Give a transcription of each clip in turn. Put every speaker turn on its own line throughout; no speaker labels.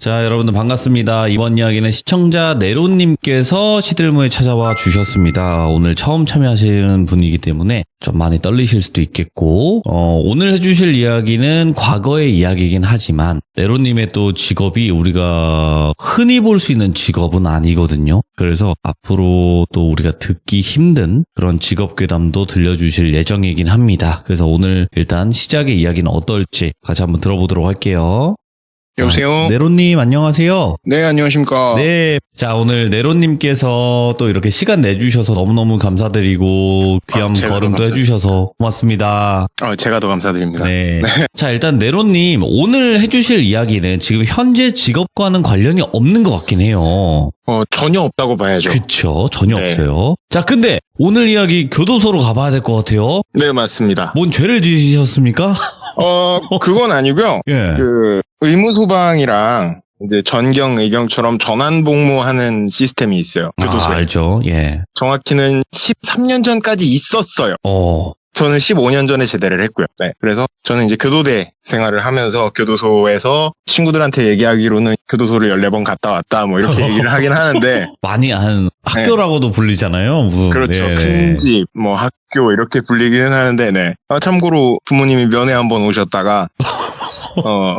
자, 여러분들 반갑습니다. 이번 이야기는 시청자 네로님께서 시들무에 찾아와 주셨습니다. 오늘 처음 참여하시는 분이기 때문에 좀 많이 떨리실 수도 있겠고, 오늘 해주실 이야기는 과거의 이야기이긴 하지만 네로님의 또 직업이 우리가 흔히 볼 수 있는 직업은 아니거든요. 그래서 앞으로 또 우리가 듣기 힘든 그런 직업 괴담도 들려주실 예정이긴 합니다. 그래서 오늘 일단 시작의 이야기는 어떨지 같이 한번 들어보도록 할게요.
여보세요?
네로님 안녕하세요.
네, 안녕하십니까.
네. 자, 오늘 네로님께서 또 이렇게 시간 내주셔서 너무너무 감사드리고 귀한 걸음도 해주셔서 고맙습니다.
제가 더 감사드립니다.
네. 자, 일단 네로님 오늘 해주실 이야기는 지금 현재 직업과는 관련이 없는 것 같긴 해요.
전혀 없다고 봐야죠.
그쵸. 전혀
네.
없어요. 자, 근데 오늘 이야기 교도소로 가봐야 될 것 같아요.
네, 맞습니다.
뭔 죄를 지으셨습니까?
그건 아니고요.
예.
의무소방이랑 이제 전경, 의경처럼 전환복무하는 시스템이 있어요. 교도소에.
알죠. 예.
정확히는 13년 전까지 있었어요. 저는 15년 전에 제대를 했고요. 네. 그래서 저는 이제 교도대 생활을 하면서 교도소에서 친구들한테 얘기하기로는 교도소를 14번 갔다 왔다 뭐 이렇게 얘기를 하긴 하는데
많이 한 학교라고도 불리잖아요. 무슨.
그렇죠.
네.
큰 집, 뭐 학교 이렇게 불리기는 하는데 네. 참고로 부모님이 면회 한번 오셨다가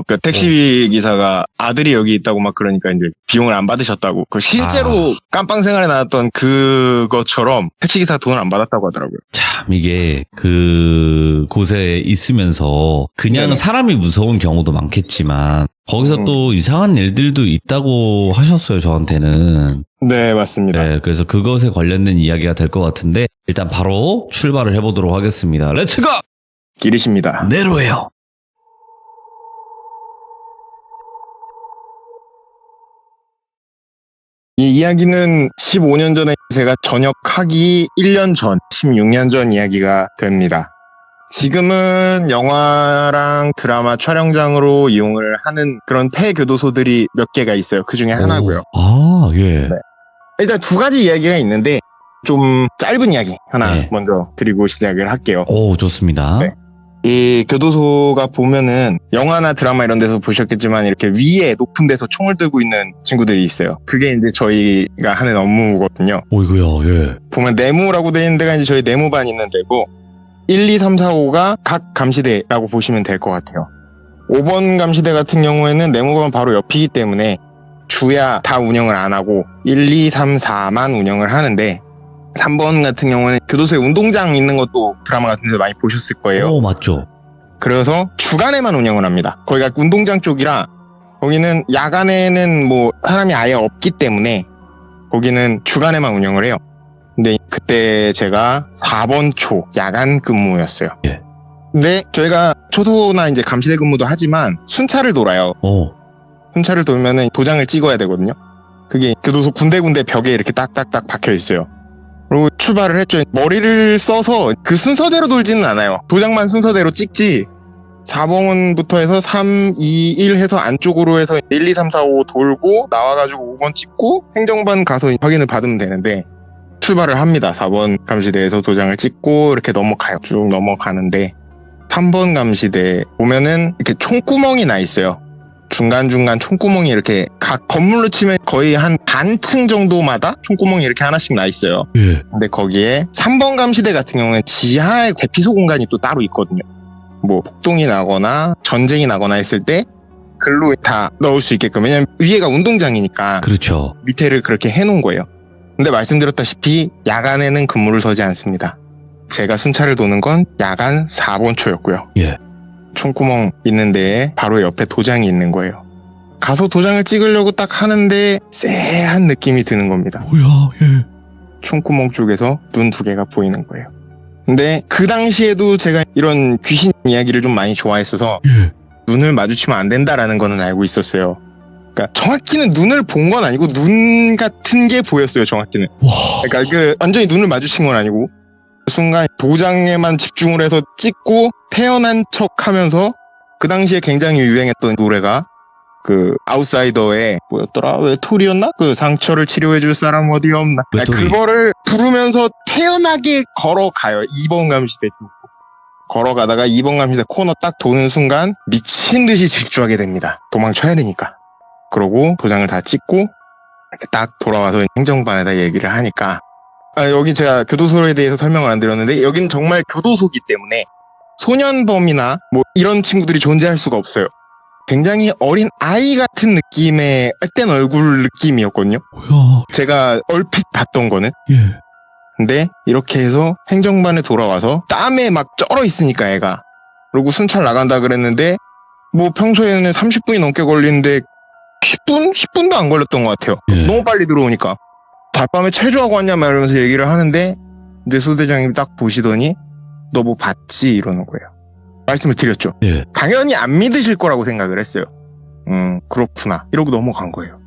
그 택시 기사가 아들이 여기 있다고 막 그러니까 이제 비용을 안 받으셨다고. 그 실제로 깜빵 생활에 나왔던 그것처럼 택시 기사 돈을 안 받았다고 하더라고요.
참 이게 그 곳에 있으면서 그냥
네네.
사람이 무서운 경우도 많겠지만 거기서 또 이상한 일들도 있다고 하셨어요, 저한테는.
네, 맞습니다.
네, 그래서 그것에 관련된 이야기가 될 것 같은데 일단 바로 출발을 해보도록 하겠습니다. 렛츠고!
길이십니다.
네로예요.
이 이야기는 15년 전에 제가 전역하기 1년 전, 16년 전 이야기가 됩니다. 지금은 영화랑 드라마 촬영장으로 이용을 하는 그런 폐교도소들이 몇 개가 있어요. 그 중에 하나고요.
아, 예.
네. 일단 두 가지 이야기가 있는데 좀 짧은 이야기 하나
네.
먼저 드리고 시작을 할게요.
오, 좋습니다.
네. 이 교도소가 보면은 영화나 드라마 이런 데서 보셨겠지만 이렇게 위에 높은 데서 총을 들고 있는 친구들이 있어요. 그게 이제 저희가 하는 업무거든요.
오이구야, 예.
보면 네모라고 되어 있는 데가 이제 저희 네모반 있는 데고 1, 2, 3, 4, 5가 각 감시대라고 보시면 될 것 같아요. 5번 감시대 같은 경우에는 네모반 바로 옆이기 때문에 주야 다 운영을 안 하고 1, 2, 3, 4만 운영을 하는데 3번 같은 경우는 교도소에 운동장 있는 것도 드라마 같은 데서 많이 보셨을 거예요.
오, 맞죠.
그래서 주간에만 운영을 합니다. 거기가 운동장 쪽이라 거기는 야간에는 뭐 사람이 아예 없기 때문에 거기는 주간에만 운영을 해요. 근데 그때 제가 4번 초 야간 근무였어요.
예.
근데 저희가 초소나 이제 감시대 근무도 하지만 순찰을 돌아요. 순찰을 돌면은 도장을 찍어야 되거든요. 그게 교도소 군데군데 벽에 이렇게 딱딱딱 박혀 있어요. 그리고 출발을 했죠. 머리를 써서 그 순서대로 돌지는 않아요. 도장만 순서대로 찍지 4번부터 해서 3, 2, 1 해서 안쪽으로 해서 1, 2, 3, 4, 5 돌고 나와가지고 5번 찍고 행정반 가서 확인을 받으면 되는데 출발을 합니다. 4번 감시대에서 도장을 찍고 이렇게 넘어가요. 쭉 넘어가는데 3번 감시대 보면은 이렇게 총구멍이 나 있어요. 중간중간 총구멍이 이렇게 각 건물로 치면 거의 한 반층 정도마다 총구멍이 이렇게 하나씩 나 있어요.
예.
근데 거기에 3번 감시대 같은 경우는 지하에 대피소 공간이 또 따로 있거든요. 뭐 폭동이 나거나 전쟁이 나거나 했을 때 글로 다 넣을 수 있게끔. 왜냐면 위에가 운동장이니까
그렇죠.
밑에를 그렇게 해놓은 거예요. 근데 말씀드렸다시피 야간에는 근무를 서지 않습니다. 제가 순찰을 도는 건 야간 4번 초였고요.
예.
총구멍 있는 데에 바로 옆에 도장이 있는 거예요. 가서 도장을 찍으려고 딱 하는데 쎄한 느낌이 드는 겁니다.
뭐야, 예.
총구멍 쪽에서 눈 두 개가 보이는 거예요. 근데 그 당시에도 제가 이런 귀신 이야기를 좀 많이 좋아했어서
예.
눈을 마주치면 안 된다라는 거는 알고 있었어요. 그러니까 정확히는 눈을 본 건 아니고 눈 같은 게 보였어요. 정확히는.
와.
그러니까 그 완전히 눈을 마주친 건 아니고 순간 도장에만 집중을 해서 찍고 태어난 척 하면서 그 당시에 굉장히 유행했던 노래가 그 아웃사이더의 뭐였더라? 외톨이였나? 그 상처를 치료해줄 사람 어디 없나?
외톨이.
그거를 부르면서 태연하게 걸어가요. 2번 감시대 쪽. 걸어가다가 2번 감시대 코너 딱 도는 순간 미친 듯이 질주하게 됩니다. 도망쳐야 되니까. 그러고 도장을 다 찍고 이렇게 딱 돌아와서 행정반에다 얘기를 하니까 여기 제가 교도소에 대해서 설명을 안 드렸는데 여기는 정말 교도소기 때문에 소년범이나 뭐 이런 친구들이 존재할 수가 없어요. 굉장히 어린 아이 같은 느낌의 앳된 얼굴 느낌이었거든요.
뭐야?
제가 얼핏 봤던 거는.
예.
근데 이렇게 해서 행정반에 돌아와서 땀에 막 쩔어 있으니까 애가. 그리고 순찰 나간다 그랬는데 뭐 평소에는 30분이 넘게 걸리는데 10분도 안 걸렸던 것 같아요.
예.
너무 빨리 들어오니까. 달밤에 체조하고 왔냐 막 이러면서 얘기를 하는데 이제 소대장님이 딱 보시더니 너 뭐 봤지? 이러는 거예요. 말씀을 드렸죠.
예.
당연히 안 믿으실 거라고 생각을 했어요. 그렇구나. 이러고 넘어간 거예요.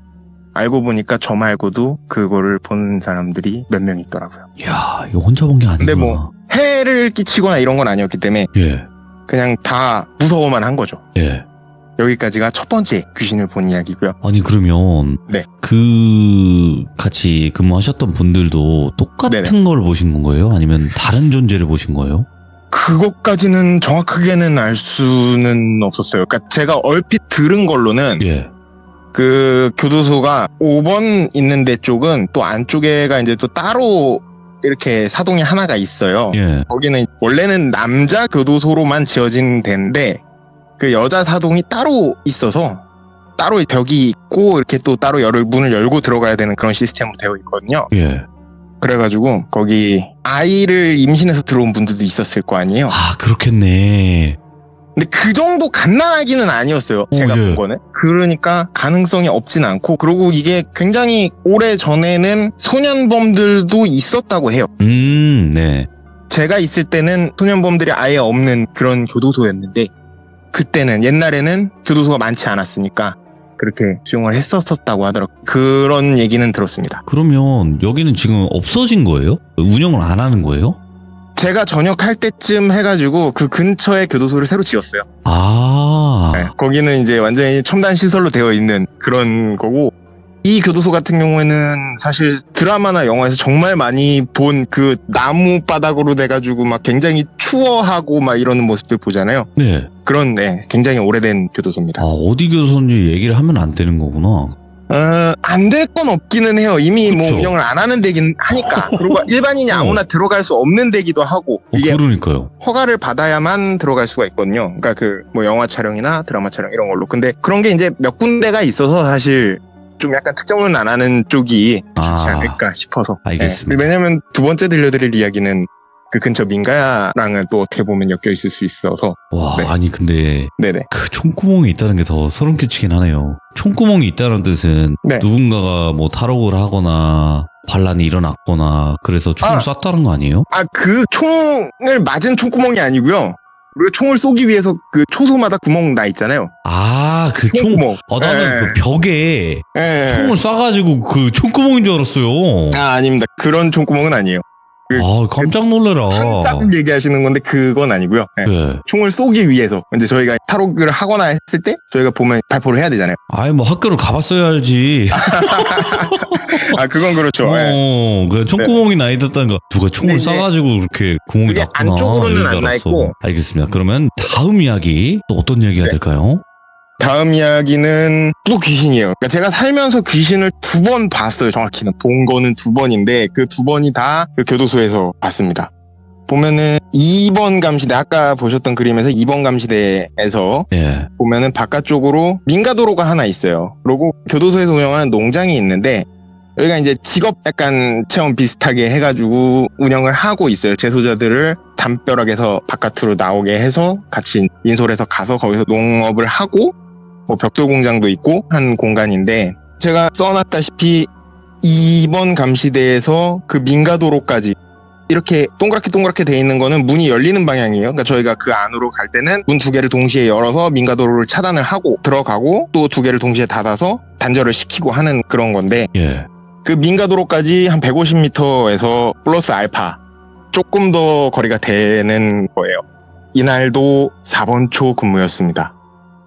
알고 보니까 저 말고도 그거를 본 사람들이 몇 명 있더라고요.
이야, 이거 혼자 본 게 아니구나.
근데 뭐 해를 끼치거나 이런 건 아니었기 때문에
예.
그냥 다 무서워만 한 거죠.
예.
여기까지가 첫 번째 귀신을 본 이야기고요.
아니 그러면
네.
그 같이 근무하셨던 분들도 똑같은
네네.
걸 보신 건가요? 아니면 다른 존재를 보신 거예요?
그것까지는 정확하게는 알 수는 없었어요. 그러니까 제가 얼핏 들은 걸로는
예.
그 교도소가 5번 있는 데 쪽은 또 안쪽에가 이제 또 따로 이렇게 사동이 하나가 있어요.
예.
거기는 원래는 남자 교도소로만 지어진 데인데 그 여자 사동이 따로 있어서 따로 벽이 있고 이렇게 또 따로 문을 열고 들어가야 되는 그런 시스템으로 되어 있거든요.
예.
그래가지고 거기 아이를 임신해서 들어온 분들도 있었을 거 아니에요.
아, 그렇겠네.
근데 그 정도 갓난아기는 아니었어요. 제가
예.
본 거는. 그러니까 가능성이 없진 않고 그리고 이게 굉장히 오래 전에는 소년범들도 있었다고 해요.
네.
제가 있을 때는 소년범들이 아예 없는 그런 교도소였는데 그때는 옛날에는 교도소가 많지 않았으니까 그렇게 수용을 했었다고 하더라고요. 그런 얘기는 들었습니다.
그러면 여기는 지금 없어진 거예요? 운영을 안 하는 거예요?
제가 전역할 때쯤 해가지고 그 근처에 교도소를 새로 지었어요.
아.
네, 거기는 이제 완전히 첨단 시설로 되어 있는 그런 거고 이 교도소 같은 경우에는 사실 드라마나 영화에서 정말 많이 본 그 나무 바닥으로 돼가지고 막 굉장히 추워하고 막 이러는 모습들 보잖아요.
네.
그런 굉장히 오래된 교도소입니다.
아, 어디 교도소인지 얘기를 하면 안 되는 거구나.
안 될 건 없기는 해요. 이미 뭐
그쵸.
운영을 안 하는 데긴 하니까. 그리고 일반인이 아무나 들어갈 수 없는 데기도 하고 이게
그러니까요.
허가를 받아야만 들어갈 수가 있거든요. 그러니까 그 뭐 영화 촬영이나 드라마 촬영 이런 걸로. 근데 그런 게 이제 몇 군데가 있어서 사실 좀 약간 특정은 안 하는 쪽이 좋지 않을까 싶어서.
알겠습니다.
네. 왜냐면 두 번째 들려드릴 이야기는 그 근처 민가랑은 또 어떻게 보면 엮여 있을 수 있어서.
와,
네.
아니 근데
네네.
그 총구멍이 있다는 게 더 소름 끼치긴 하네요. 총구멍이 있다는 뜻은
네.
누군가가 뭐 탈옥을 하거나 반란이 일어났거나 그래서 총을 쐈다는 거 아니에요?
그 총을 맞은 총구멍이 아니고요. 우리가 총을 쏘기 위해서 그 초소마다 구멍 나 있잖아요.
아, 그 총.
총구멍.
나는 그 벽에
예.
총을 쏴가지고 그 총구멍인 줄 알았어요.
아닙니다. 그런 총구멍은 아니에요.
깜짝 놀래라.
한짝 얘기하시는 건데 그건 아니고요. 예.
네.
총을 쏘기 위해서 이제 저희가 탈옥을 하거나 했을 때 저희가 보면 발포를 해야 되잖아요.
아이, 뭐 학교를 가봤어야 알지.
그건 그렇죠. 예.
그 총구멍이 나 있었다는 거. 누가 총을
근데 이제
쏴가지고 그렇게 구멍이
그게
났구나.
안쪽으로는
이런 줄
안 나
알았어.
있고.
알겠습니다. 그러면 다음 이야기 또 어떤 이야기가
네.
될까요?
다음 이야기는 또 귀신이에요. 그러니까 제가 살면서 귀신을 2번 봤어요. 정확히는 본 거는 2번인데 그 2번이 다 그 교도소에서 봤습니다. 보면은 2번 감시대 아까 보셨던 그림에서 2번 감시대에서
예.
보면은 바깥쪽으로 민가도로가 하나 있어요. 그리고 교도소에서 운영하는 농장이 있는데 여기가 이제 직업 약간 체험 비슷하게 해가지고 운영을 하고 있어요. 재소자들을 담벼락에서 바깥으로 나오게 해서 같이 인솔해서 가서 거기서 농업을 하고 뭐 벽돌 공장도 있고 한 공간인데 제가 써놨다시피 2번 감시대에서 그 민가도로까지 이렇게 동그랗게 돼 있는 거는 문이 열리는 방향이에요. 그러니까 저희가 그 안으로 갈 때는 문 2개를 동시에 열어서 민가도로를 차단을 하고 들어가고 또 2개를 동시에 닫아서 단절을 시키고 하는 그런 건데
예.
그 민가도로까지 한 150m에서 플러스 알파 조금 더 거리가 되는 거예요. 이날도 4번 초 근무였습니다.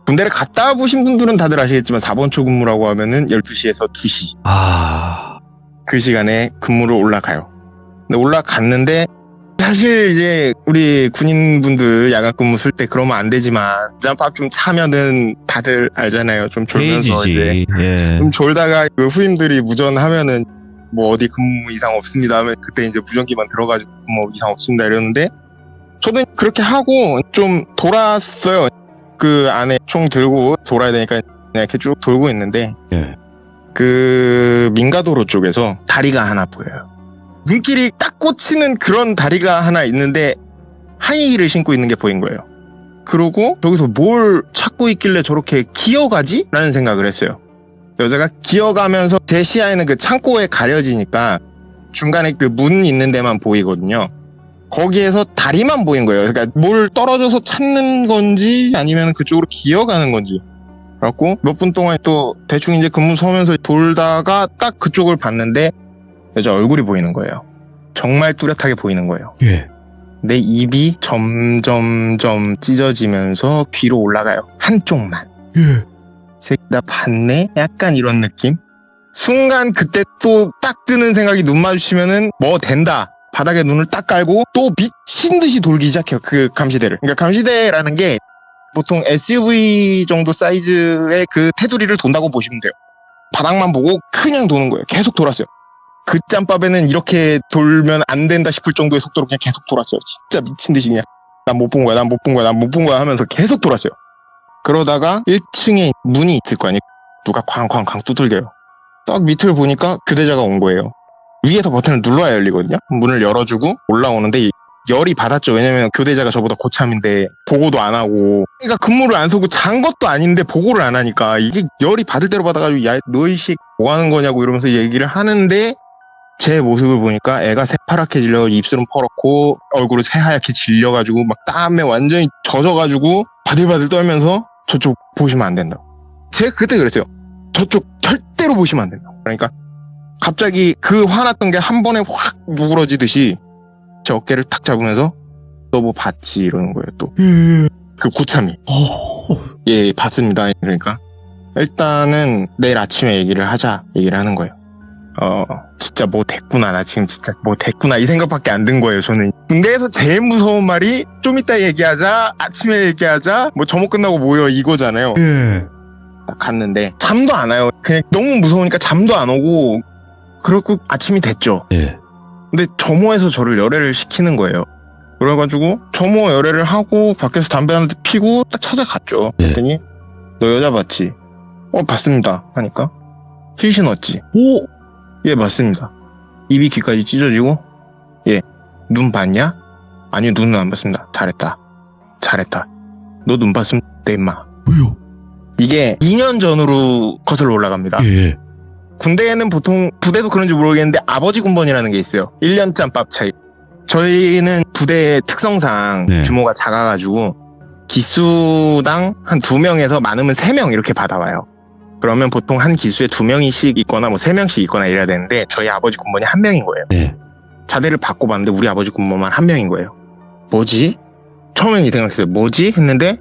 군대를 갔다 보신 분들은 다들 아시겠지만 4번 초 근무라고 하면은 12시에서 2시
아.
그 시간에 근무를 올라가요. 근데 올라갔는데 사실 이제 우리 군인분들 야간 근무 쓸 때 그러면 안 되지만 늦잠밥 좀 차면은 다들 알잖아요. 좀 졸면서 이제
예.
좀 졸다가 그 후임들이 무전하면은 뭐 어디 근무 이상 없습니다 하면 그때 이제 무전기만 들어가지고 뭐 이상 없습니다 이러는데 저도 그렇게 하고 좀 돌았어요. 그 안에 총 들고 돌아야 되니까 그냥 이렇게 쭉 돌고 있는데
예.
그 민가도로 쪽에서 다리가 하나 보여요. 눈길이 딱 꽂히는 그런 다리가 하나 있는데 하이힐을 신고 있는 게 보인 거예요. 그러고 저기서 뭘 찾고 있길래 저렇게 기어가지? 라는 생각을 했어요. 여자가 기어가면서 제 시야에는 그 창고에 가려지니까 중간에 그 문 있는 데만 보이거든요. 거기에서 다리만 보인 거예요. 그러니까 뭘 떨어져서 찾는 건지 아니면 그쪽으로 기어가는 건지. 그래갖고 몇 분 동안 또 대충 이제 근무 서면서 돌다가 딱 그쪽을 봤는데 여자 얼굴이 보이는 거예요. 정말 뚜렷하게 보이는 거예요.
예.
내 입이 점점점 찢어지면서 귀로 올라가요. 한쪽만.
예.
새끼 나 봤네? 약간 이런 느낌? 순간 그때 또 딱 드는 생각이 눈 마주치면은 뭐 된다. 바닥에 눈을 딱 깔고 또 미친 듯이 돌기 시작해요. 그 감시대를. 그러니까 감시대라는 게 보통 SUV 정도 사이즈의 그 테두리를 돈다고 보시면 돼요. 바닥만 보고 그냥 도는 거예요. 계속 돌았어요. 그 짬밥에는 이렇게 돌면 안 된다 싶을 정도의 속도로 그냥 계속 돌았어요. 진짜 미친 듯이 그냥 난 못 본 거야, 난 못 본 거야, 난 못 본 거야 하면서 계속 돌았어요. 그러다가 1층에 문이 있을 거 아니에요. 누가 쾅쾅쾅 두들겨요. 딱 밑을 보니까 교대자가 온 거예요. 위에서 버튼을 눌러야 열리거든요. 문을 열어주고 올라오는데 열이 받았죠. 왜냐면 교대자가 저보다 고참인데 보고도 안 하고 그러니까 근무를 안 서고 잔 것도 아닌데 보고를 안 하니까 이게 열이 받을 대로 받아가지고 야 너 이 씨 뭐 하는 거냐고 이러면서 얘기를 하는데 제 모습을 보니까 애가 새파랗게 질려가지고 입술은 퍼렇고 얼굴은 새하얗게 질려가지고 막 땀에 완전히 젖어가지고 바들바들 떨면서 저쪽 보시면 안 된다고. 제가 그때 그랬어요. 저쪽 절대로 보시면 안 된다고. 그러니까 갑자기 그 화났던 게 한 번에 확 누그러지듯이 제 어깨를 탁 잡으면서 너 뭐 봤지 이러는 거예요. 또 그 고참이 예 봤습니다. 그러니까 일단은 내일 아침에 얘기를 하자 얘기를 하는 거예요. 진짜 뭐 됐구나. 나 지금 진짜 뭐 됐구나. 이 생각밖에 안 든 거예요, 저는. 군대에서 제일 무서운 말이 좀 이따 얘기하자, 아침에 얘기하자, 뭐 점호 끝나고 모여 이거잖아요.
예.
갔는데 잠도 안 와요. 그냥 너무 무서우니까 잠도 안 오고 그렇고 아침이 됐죠.
예.
근데 점호에서 저를 열애를 시키는 거예요. 그래가지고 점호 열애를 하고 밖에서 담배 한 대 피고 딱 찾아갔죠.
예.
그랬더니 너 여자 봤지? 봤습니다. 하니까 힐 신었지?
오!
예, 맞습니다. 입이 귀까지 찢어지고, 예, 눈 봤냐? 아니요, 눈은 안 봤습니다. 잘했다. 너 눈 봤으면 돼, 임마.
왜요?
이게 2년 전으로 거슬러 올라갑니다.
예.
군대에는 보통, 부대도 그런지 모르겠는데, 아버지 군번이라는 게 있어요. 1년짬 밥 차이. 저희는 부대의 특성상
네.
규모가 작아가지고, 기수당 한 2명에서 많으면 3명 이렇게 받아와요. 그러면 보통 한 기수에 2명씩 있거나 뭐 3명씩 있거나 이래야 되는데 저희 아버지 군번이 1명인 거예요.
네.
자대를 바꿔봤는데 우리 아버지 군번만 1명인 거예요. 뭐지? 처음엔 이 생각했어요. 뭐지? 했는데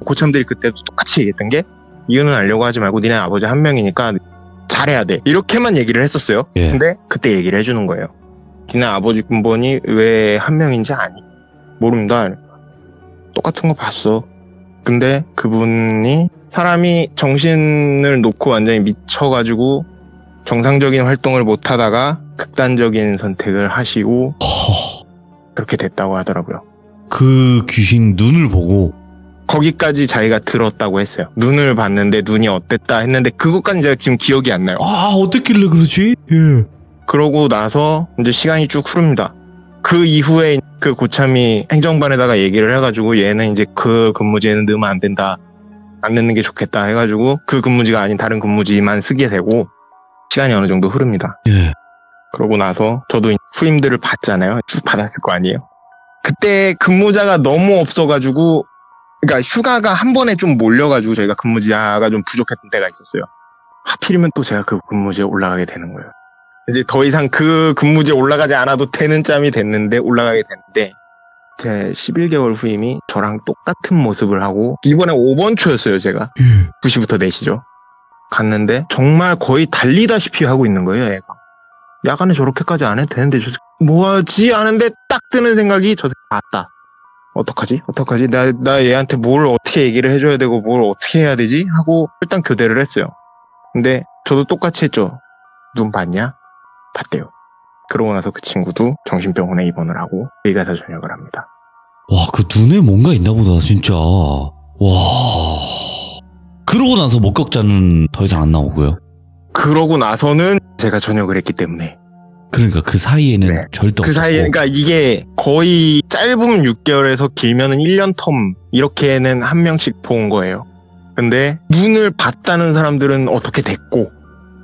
고참들이 그때도 똑같이 얘기했던 게 이유는 알려고 하지 말고 니네 아버지 1명이니까 잘해야 돼. 이렇게만 얘기를 했었어요.
예.
근데 그때 얘기를 해주는 거예요. 니네 아버지 군번이 왜 1명인지 아니? 모릅니다. 똑같은 거 봤어. 근데 그분이 사람이 정신을 놓고 완전히 미쳐가지고 정상적인 활동을 못하다가 극단적인 선택을 하시고 그렇게 됐다고 하더라고요.
그 귀신 눈을 보고
거기까지 자기가 들었다고 했어요. 눈을 봤는데 눈이 어땠다 했는데 그것까지 제가 지금 기억이 안 나요.
어떻길래 그러지? 예.
그러고 나서 이제 시간이 쭉 흐릅니다. 그 이후에 그 고참이 행정반에다가 얘기를 해가지고 얘는 이제 그 근무지에는 넣으면 안 된다. 안 넣는 게 좋겠다 해가지고 그 근무지가 아닌 다른 근무지만 쓰게 되고 시간이 어느 정도 흐릅니다.
예.
그러고 나서 저도 후임들을 봤잖아요. 쭉 받았을 거 아니에요. 그때 근무자가 너무 없어가지고 그러니까 휴가가 한 번에 좀 몰려가지고 저희가 근무자가 좀 부족했던 때가 있었어요. 하필이면 또 제가 그 근무지에 올라가게 되는 거예요. 이제 더 이상 그 근무지에 올라가지 않아도 되는 짬이 됐는데 올라가게 됐는데 제 11개월 후임이 저랑 똑같은 모습을 하고 이번에 5번 초였어요. 제가 2시부터 4시죠. 갔는데 정말 거의 달리다시피 하고 있는 거예요. 애가 야간에 저렇게까지 안 해도 되는데 저 뭐하지 하는데 딱 드는 생각이 저 새끼 맞다. 어떡하지? 나 얘한테 뭘 어떻게 얘기를 해줘야 되고 뭘 어떻게 해야 되지? 하고 일단 교대를 했어요. 근데 저도 똑같이 했죠. 눈 봤냐? 봤대요. 그러고 나서 그 친구도 정신병원에 입원을 하고 의가사 전역을 합니다.
와, 그 눈에 뭔가 있나 보다, 진짜. 와. 그러고 나서 목격자는 더 이상 안 나오고요.
그러고 나서는 제가 전역을 했기 때문에.
그러니까 그 사이에는
네.
절대
그
없었고.
사이에, 그러니까 이게 거의 짧으면 6개월에서 길면은 1년 텀, 이렇게는 한 명씩 본 거예요. 근데 눈을 봤다는 사람들은 어떻게 됐고,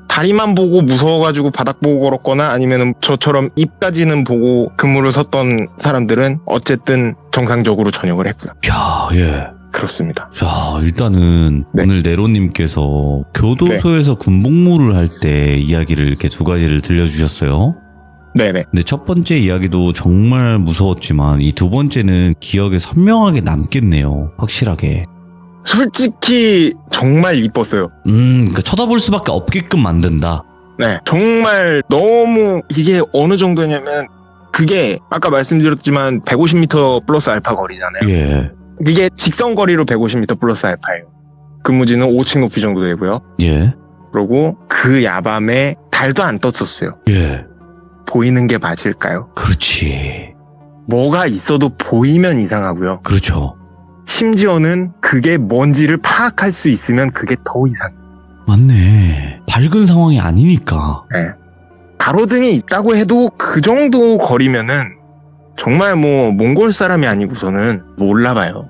다리만 보고 무서워가지고 바닥 보고 걸었거나 아니면은 저처럼 입까지는 보고 근무를 섰던 사람들은 어쨌든 정상적으로 전역을 했고요.
야, 예.
그렇습니다.
자, 일단은
네.
오늘 네로님께서 교도소에서 군복무를 할 때 이야기를 이렇게 두 가지를 들려주셨어요.
네네.
근데 첫 번째 이야기도 정말 무서웠지만 이 두 번째는 기억에 선명하게 남겠네요. 확실하게.
솔직히 정말 이뻤어요.
그러니까 쳐다볼 수밖에 없게끔 만든다.
네. 정말 너무 이게 어느 정도냐면 그게 아까 말씀드렸지만 150m 플러스 알파 거리잖아요.
예.
이게 직선 거리로 150m 플러스 알파예요. 근무지는 5층 높이 정도 되고요.
예.
그리고 그 야밤에 달도 안 떴었어요.
예.
보이는 게 맞을까요?
그렇지.
뭐가 있어도 보이면 이상하고요.
그렇죠.
심지어는 그게 뭔지를 파악할 수 있으면 그게 더 이상해요.
맞네. 밝은 상황이 아니니까.
네. 가로등이 있다고 해도 그 정도 거리면은 정말 뭐 몽골 사람이 아니고서는 몰라봐요.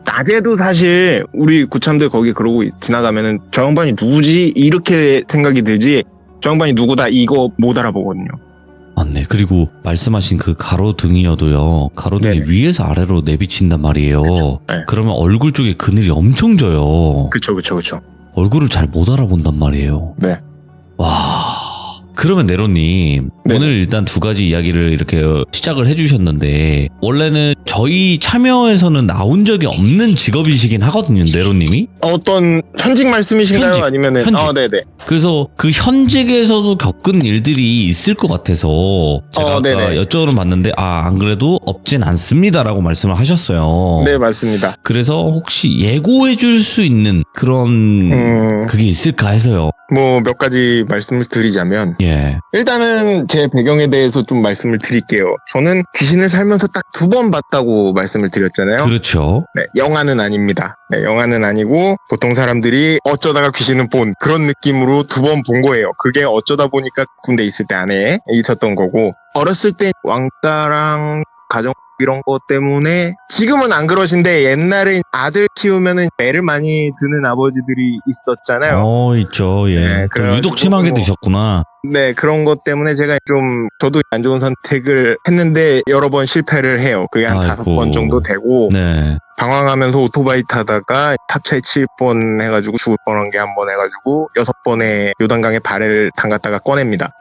낮에도 사실 우리 고참들 거기 그러고 지나가면은 저 양반이 누구지? 이렇게 생각이 들지 저 양반이 누구다 이거 못 알아보거든요.
맞네. 그리고 말씀하신 그 가로등이어도요. 가로등이
네네.
위에서 아래로 내비친단 말이에요.
네.
그러면 얼굴 쪽에 그늘이 엄청 져요.
그쵸.
얼굴을 잘 못 알아본단 말이에요.
네.
와. 그러면 네로님
네네.
오늘 일단 두 가지 이야기를 이렇게 시작을 해주셨는데 원래는 저희 참여에서는 나온 적이 없는 직업이시긴 하거든요. 네로님이.
어떤 현직 말씀이신가요?
현직,
아니면은
현직.
네네.
그래서 그 현직에서도 겪은 일들이 있을 것 같아서 제가 아까
네네.
여쭤는 봤는데 안 그래도 없진 않습니다라고 말씀을 하셨어요.
네, 맞습니다.
그래서 혹시 예고해 줄 수 있는 그런 그게 있을까 해서요.
뭐 몇 가지 말씀을 드리자면
예.
일단은 제 배경에 대해서 좀 말씀을 드릴게요. 저는 귀신을 살면서 딱 2번 봤다고 말씀을 드렸잖아요.
그렇죠.
네, 영화는 아닙니다. 네, 영화는 아니고 보통 사람들이 어쩌다가 귀신을 본 그런 느낌으로 2번 본 거예요. 그게 어쩌다 보니까 군대 있을 때 안에 있었던 거고 어렸을 때 왕따랑 가정 이런 것 때문에 지금은 안 그러신데 옛날에 아들 키우면은 애를 많이 드는 아버지들이 있었잖아요.
있죠. 예.
네,
그럼 유독 심하게 드셨구나.
네, 그런 것 때문에 제가 저도 안 좋은 선택을 했는데 여러 번 실패를 해요. 그게 한
아이고.
5번 정도 되고
네.
방황하면서 오토바이 타다가 탑차에 7번 해가지고 죽을 뻔한 게 한 번 해가지고 6번에 요단강에 발을 담갔다가 꺼냅니다.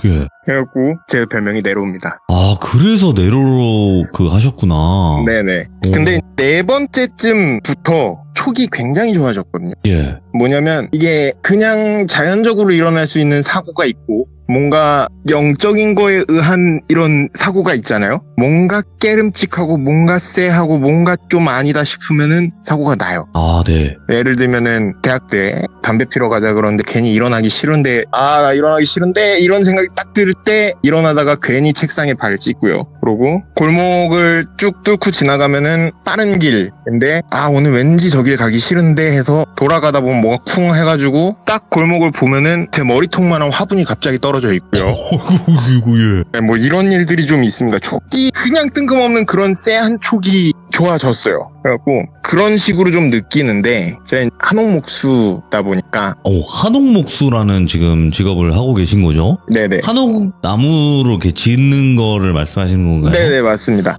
예.
그래갖고 제 별명이 네로입니다.
그래서 네로로 하셨구나.
네네.
오.
근데 4번째쯤부터 촉이 굉장히 좋아졌거든요.
예.
뭐냐면 이게 그냥 자연적으로 일어날 수 있는 사고가 있고 뭔가 영적인 거에 의한 이런 사고가 있잖아요. 뭔가 깨름칙하고 뭔가 쎄하고 뭔가 좀 아니다 싶으면은 사고가 나요.
네.
예를 들면은 대학 때 담배 피러 가자 그러는데 괜히 일어나기 싫은데 나 일어나기 싫은데 이런 생각이 딱 들 때 일어나다가 괜히 책상에 발을 찢고요. 그러고 골목을 쭉 뚫고 지나가면은 빠른 길인데 오늘 왠지 저길 가기 싫은데 해서 돌아가다 보면 뭐가 쿵 해가지고 딱 골목을 보면은 제 머리통만한 화분이 갑자기 떨어져 있고요.
예.
네, 뭐 이런 일들이 좀 있습니다. 촉이 그냥 뜬금없는 그런 쎄한 촉이 좋아졌어요. 그래갖고 그런 식으로 좀 느끼는데 제가 한옥목수다 보니까
한옥목수라는 지금 직업을 하고 계신 거죠?
네네.
한옥나무로 이렇게 짓는 거를 말씀하시는 건가요?
네네 맞습니다.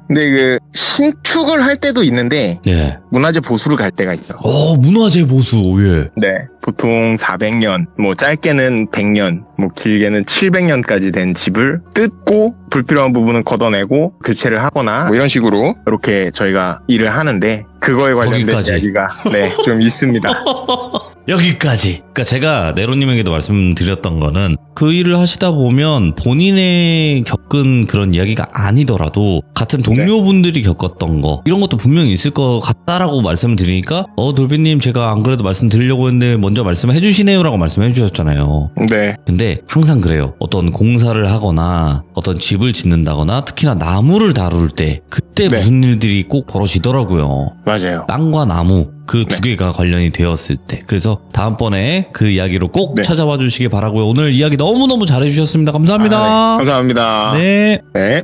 근데 그 신축을 할 때도 있는데
네.
문화재 보수를 갈 때가 있죠.
문화재 보수. 예.
네. 보통 400년, 뭐 짧게는 100년, 뭐 길게는 700년까지 된 집을 뜯고 불필요한 부분은 걷어내고 교체를 하거나 뭐 이런 식으로 이렇게 저희가 일을 하는데 그거에 관련된
거기까지.
이야기가 좀 있습니다.
여기까지. 그러니까 제가 네로님에게도 말씀드렸던 거는 그 일을 하시다 보면 본인의 겪은 그런 이야기가 아니더라도 같은 동료분들이 겪었던 거 이런 것도 분명히 있을 것 같다라고 말씀을 드리니까 돌비님 제가 안 그래도 말씀드리려고 했는데 먼저 말씀해 주시네요라고 말씀해 주셨잖아요.
네.
근데 항상 그래요. 어떤 공사를 하거나 어떤 집을 짓는다거나 특히나 나무를 다룰 때 그때
네.
무슨 일들이 꼭 벌어지더라고요.
맞아요.
땅과 나무 그 두
네.
개가 관련이 되었을 때. 그래서 다음번에 그 이야기로 꼭
네.
찾아와 주시기 바라고요. 오늘 이야기 너무너무 잘해주셨습니다. 감사합니다.
네. 감사합니다.
네.
네.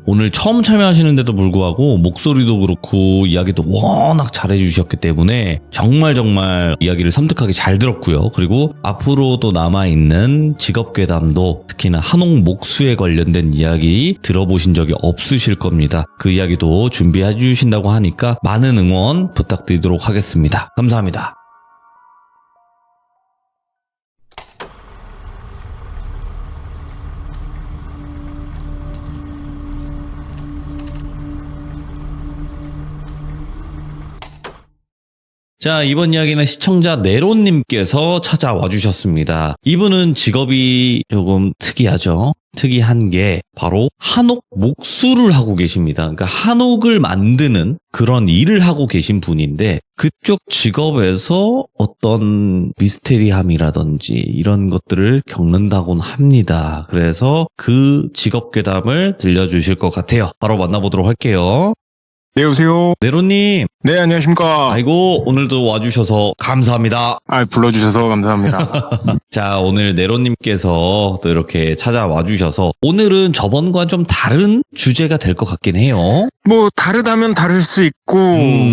오늘 처음 참여하시는데도 불구하고 목소리도 그렇고 이야기도 워낙 잘해주셨기 때문에 정말 이야기를 섬뜩하게 잘 들었고요. 그리고 앞으로도 남아있는 직업괴담도 특히나 한옥 목수에 관련된 이야기 들어보신 적이 없으실 겁니다. 그 이야기도 준비해 주신다고 하니까 많은 응원 부탁드리도록 하겠습니다. 감사합니다. 자, 이번 이야기는 시청자 네로님께서 찾아와 주셨습니다. 이분은 직업이 조금 특이하죠. 특이한 게 바로 한옥 목수를 하고 계십니다. 그러니까 한옥을 만드는 그런 일을 하고 계신 분인데 그쪽 직업에서 어떤 미스테리함이라든지 이런 것들을 겪는다곤 합니다. 그래서 그 직업 괴담을 들려주실 것 같아요. 바로 만나보도록 할게요.
네, 여보세요.
네로님.
네, 안녕하십니까.
아이고, 오늘도 와주셔서 감사합니다.
불러주셔서 감사합니다.
자, 오늘 네로님께서 또 이렇게 찾아와 주셔서 오늘은 저번과 좀 다른 주제가 될 것 같긴 해요.
뭐, 다르다면 다를 수 있고,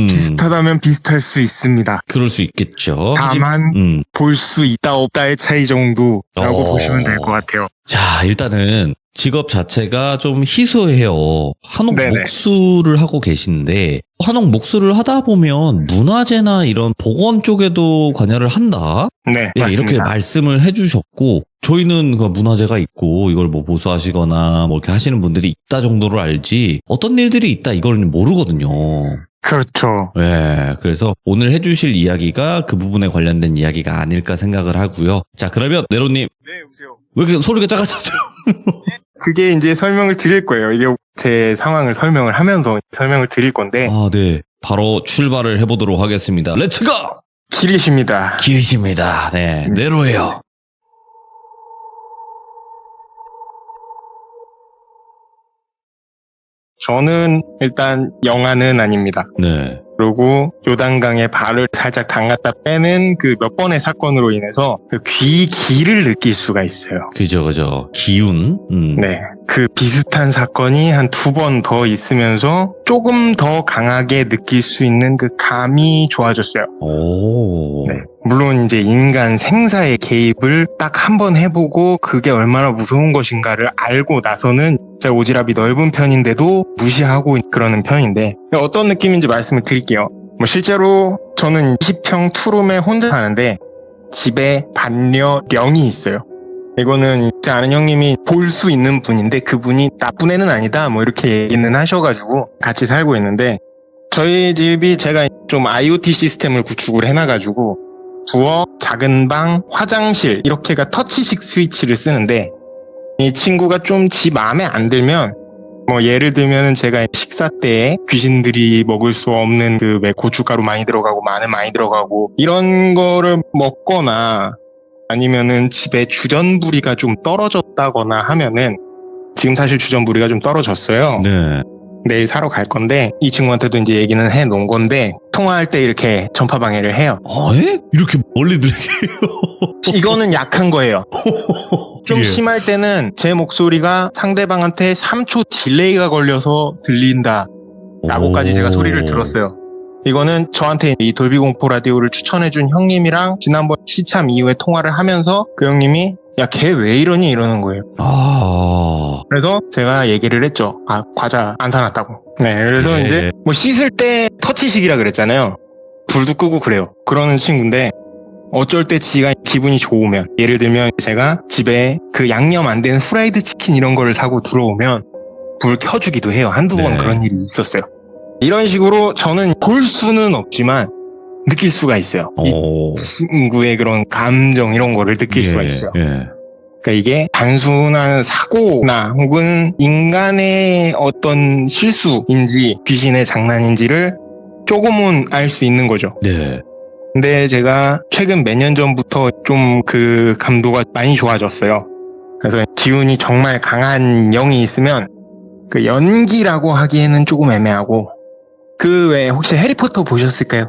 비슷하다면 비슷할 수 있습니다.
그럴 수 있겠죠.
다만, 볼 수 있다 없다의 차이 정도라고 보시면 될 것 같아요.
자, 일단은 직업 자체가 좀 희소해요. 한옥
네네.
목수를 하고 계신데 한옥 목수를 하다 보면 문화재나 이런 복원 쪽에도 관여를 한다.
네,
예,
맞습니다.
이렇게 말씀을 해주셨고 저희는 그 문화재가 있고 이걸 뭐 보수하시거나 뭐 이렇게 하시는 분들이 있다 정도로 알지 어떤 일들이 있다 이걸 모르거든요.
그렇죠.
네, 그래서 오늘 해주실 이야기가 그 부분에 관련된 이야기가 아닐까 생각을 하고요. 자, 그러면 네로님
네, 여보세요.
왜 이렇게 소리가 작아졌죠?
그게 이제 설명을 드릴 거예요. 이게 제 상황을 설명을 하면서 설명을 드릴 건데.
아, 네. 바로 출발을 해보도록 하겠습니다. 렛츠고!
길이십니다.
길이십니다. 네, 네로예요.
저는 일단 영아는 아닙니다.
네.
그리고 요단강에 발을 살짝 담갔다 빼는 그 몇 번의 사건으로 인해서 그 귀기를 느낄 수가 있어요.
그죠. 기운.
네. 그 비슷한 사건이 한 2번 더 있으면서 조금 더 강하게 느낄 수 있는 그 감이 좋아졌어요.
오.
네. 물론 이제 인간 생사의 개입을 딱 한 번 해보고 그게 얼마나 무서운 것인가를 알고 나서는 제가 오지랖이 넓은 편인데도 무시하고 그러는 편인데 어떤 느낌인지 말씀을 드릴게요. 뭐 실제로 저는 20평 투룸에 혼자 사는데 집에 반려령이 있어요. 이거는 제 아는 형님이 볼 수 있는 분인데 그분이 나쁜 애는 아니다 뭐 이렇게 얘기는 하셔가지고 같이 살고 있는데 저희 집이 제가 좀 IoT 시스템을 구축을 해놔가지고 부엌, 작은 방, 화장실 이렇게가 터치식 스위치를 쓰는데 이 친구가 좀 지 마음에 안 들면 뭐 예를 들면 제가 식사 때 귀신들이 먹을 수 없는 그 왜 고춧가루 많이 들어가고 마늘 많이 들어가고 이런 거를 먹거나 아니면은 집에 주전부리가 좀 떨어졌다거나 하면은 지금 사실 주전부리가 좀 떨어졌어요.
네.
내일 사러 갈 건데 이 친구한테도 이제 얘기는 해 놓은 건데 통화할 때 이렇게 전파 방해를 해요.
에? 이렇게 멀리 들리게요?
이거는 약한 거예요. 좀
예.
심할 때는 제 목소리가 상대방한테 3초 딜레이가 걸려서 들린다 라고까지 제가 소리를 들었어요. 이거는 저한테 이 돌비 공포 라디오를 추천해준 형님이랑 지난번 시참 이후에 통화를 하면서 그 형님이 야, 걔 왜 이러니? 이러는 거예요. 그래서 제가 얘기를 했죠. 과자 안 사놨다고. 네, 그래서
예.
이제 뭐 씻을 때 터치식이라 그랬잖아요. 불도 끄고 그래요. 그러는 친구인데 어쩔 때 지가 기분이 좋으면 예를 들면 제가 집에 그 양념 안 된 후라이드 치킨 이런 거를 사고 들어오면 불 켜주기도 해요. 한두 번
네.
그런 일이 있었어요. 이런 식으로 저는 볼 수는 없지만 느낄 수가 있어요. 이
오.
친구의 그런 감정 이런 거를 느낄 수가 있어요.
예.
그러니까 이게 단순한 사고나 혹은 인간의 어떤 실수인지 귀신의 장난인지를 조금은 알 수 있는 거죠.
네.
근데 제가 최근 몇 년 전부터 좀 그 감도가 많이 좋아졌어요. 그래서 기운이 정말 강한 영이 있으면 그 연기라고 하기에는 조금 애매하고 그 외에 혹시 해리포터 보셨을까요?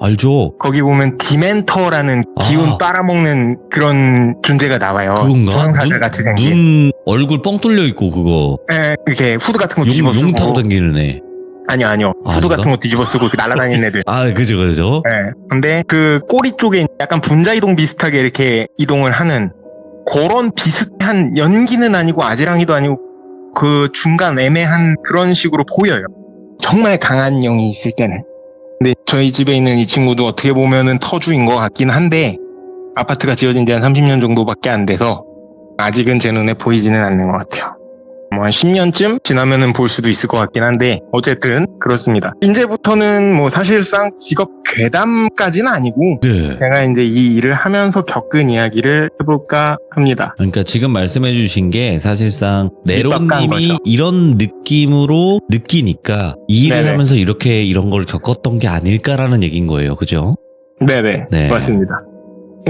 알죠.
거기 보면 디멘터라는 기운
아.
빨아먹는 그런 존재가 나와요.
그건가?
조항사자 같이 생긴.
눈 얼굴 뻥 뚫려 있고 그거.
예, 이렇게 후드 같은 거 뒤집어 쓰고.
용 타고 다니는 애.
아니요. 후드
아닌가?
같은 거 뒤집어 쓰고 이렇게 날아다니는 애들.
아, 그죠.
예. 근데 그 꼬리 쪽에 약간 분자 이동 비슷하게 이렇게 이동을 하는 그런 비슷한 연기는 아니고 아지랑이도 아니고 그 중간 애매한 그런 식으로 보여요. 정말 강한 영이 있을 때는. 근데 저희 집에 있는 이 친구도 어떻게 보면은 터주인 것 같긴 한데 아파트가 지어진 지 한 30년 정도밖에 안 돼서 아직은 제 눈에 보이지는 않는 것 같아요. 뭐 한 10년쯤 지나면은 볼 수도 있을 것 같긴 한데 어쨌든 그렇습니다. 이제부터는 뭐 사실상 직업 괴담까지는 아니고
네.
제가 이제 이 일을 하면서 겪은 이야기를 해볼까 합니다.
그러니까 지금 말씀해 주신 게 사실상
밑밥까는
네로님이
거죠.
이런 느낌으로 느끼니까 이 일을
네네.
하면서 이렇게 이런 걸 겪었던 게 아닐까라는 얘기인 거예요. 그죠?
네네,
네.
맞습니다.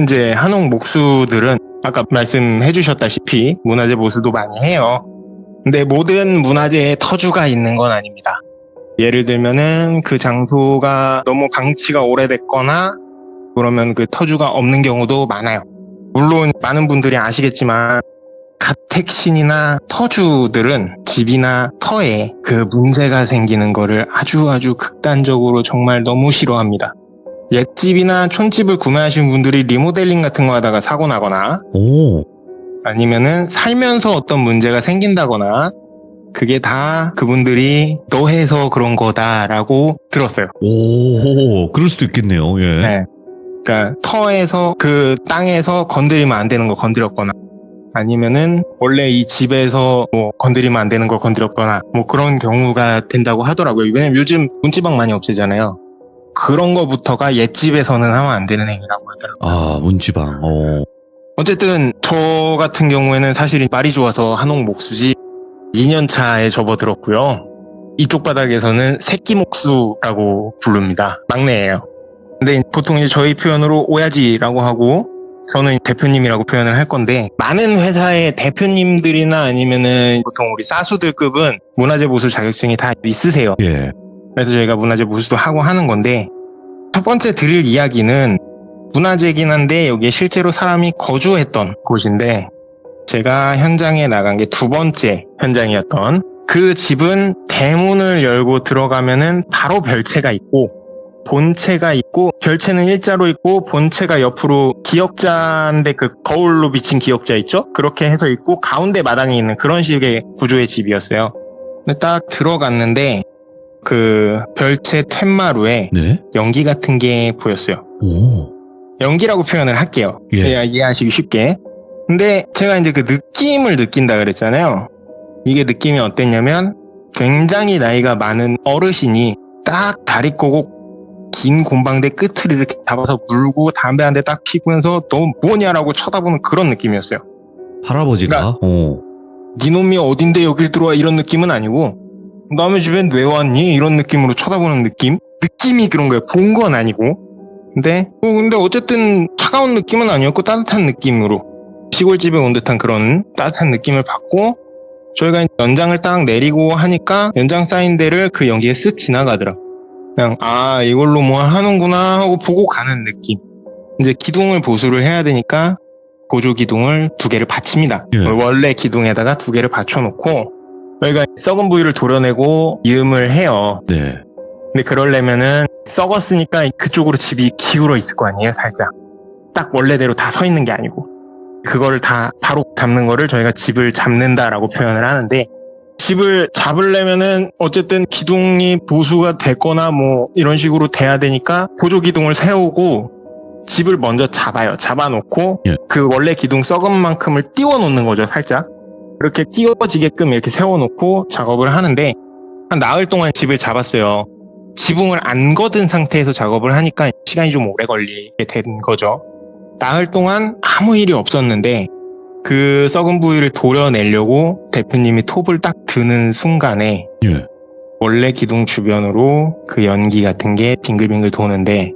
이제 한옥 목수들은 아까 말씀해 주셨다시피 문화재 보수도 많이 해요. 근데 모든 문화재에 터주가 있는 건 아닙니다. 예를 들면은 그 장소가 너무 방치가 오래됐거나 그러면 그 터주가 없는 경우도 많아요. 물론 많은 분들이 아시겠지만 가택신이나 터주들은 집이나 터에 그 문제가 생기는 거를 아주 극단적으로 정말 너무 싫어합니다. 옛집이나 촌집을 구매하신 분들이 리모델링 같은 거 하다가 사고 나거나
오.
아니면은 살면서 어떤 문제가 생긴다거나 그게 다 그분들이 너 해서 그런 거다라고 들었어요.
오, 그럴 수도 있겠네요. 예.
네. 그러니까 터에서 그 땅에서 건드리면 안 되는 거 건드렸거나 아니면은 원래 이 집에서 뭐 건드리면 안 되는 걸 건드렸거나 뭐 그런 경우가 된다고 하더라고요. 왜냐면 요즘 문지방 많이 없애잖아요. 그런 거부터가 옛집에서는 하면 안 되는 행위라고 하더라고요.
아, 문지방.
어쨌든 저 같은 경우에는 사실 말이 좋아서 한옥 목수지 2년 차에 접어들었고요. 이쪽 바닥에서는 새끼 목수라고 부릅니다. 막내예요. 근데 보통 이제 저희 표현으로 오야지라고 하고 저는 대표님이라고 표현을 할 건데 많은 회사의 대표님들이나 아니면은 보통 우리 사수들급은 문화재 보수 자격증이 다 있으세요.
예.
그래서 저희가 문화재 보수도 하고 하는 건데 첫 번째 드릴 이야기는 문화재긴 한데 여기에 실제로 사람이 거주했던 곳인데 제가 현장에 나간 게 두 번째 현장이었던 그 집은 대문을 열고 들어가면은 바로 별채가 있고 본체가 있고 별채는 일자로 있고 본체가 옆으로 기역자인데 그 거울로 비친 기역자 있죠? 그렇게 해서 있고 가운데 마당에 있는 그런 식의 구조의 집이었어요. 근데 딱 들어갔는데 그 별채 툇마루에
네.
연기 같은 게 보였어요.
오.
연기라고 표현을 할게요.
예.
이해하시기 쉽게. 근데 제가 이제 그 느낌을 느낀다 그랬잖아요. 이게 느낌이 어땠냐면 굉장히 나이가 많은 어르신이 딱 다리 꼬고 긴 곰방대 끝을 이렇게 잡아서 물고 담배 한 대 딱 피우면서 너 뭐냐라고 쳐다보는 그런 느낌이었어요.
할아버지가.
니놈이 어딘데 여길 들어와 이런 느낌은 아니고 남의 집엔 왜 왔니? 이런 느낌으로 쳐다보는 느낌? 느낌이 그런 거예요. 본 건 아니고. 근데 어쨌든 차가운 느낌은 아니었고 따뜻한 느낌으로 시골집에 온 듯한 그런 따뜻한 느낌을 받고 저희가 연장을 딱 내리고 하니까 연장 사인대를 그 연기에 쓱 지나가더라. 그냥 이걸로 뭐 하는구나 하고 보고 가는 느낌. 이제 기둥을 보수를 해야 되니까 보조 기둥을 2개를 받칩니다.
예.
원래 기둥에다가 2개를 받쳐놓고 저희가 썩은 부위를 도려내고 이음을 해요.
네.
근데 그러려면은 썩었으니까 그쪽으로 집이 기울어 있을 거 아니에요, 살짝. 딱 원래대로 다 서 있는 게 아니고. 그거를 다 바로 잡는 거를 저희가 집을 잡는다라고 표현을 하는데 집을 잡으려면은 어쨌든 기둥이 보수가 됐거나 뭐 이런 식으로 돼야 되니까 보조 기둥을 세우고 집을 먼저 잡아요. 잡아놓고
예.
그 원래 기둥 썩은 만큼을 띄워놓는 거죠, 살짝. 그렇게 띄워지게끔 이렇게 세워놓고 작업을 하는데 한 나흘 동안 집을 잡았어요. 지붕을 안 걷은 상태에서 작업을 하니까 시간이 좀 오래 걸리게 된 거죠. 나흘 동안 아무 일이 없었는데 그 썩은 부위를 도려내려고 대표님이 톱을 딱 드는 순간에
예.
원래 기둥 주변으로 그 연기 같은 게 빙글빙글 도는데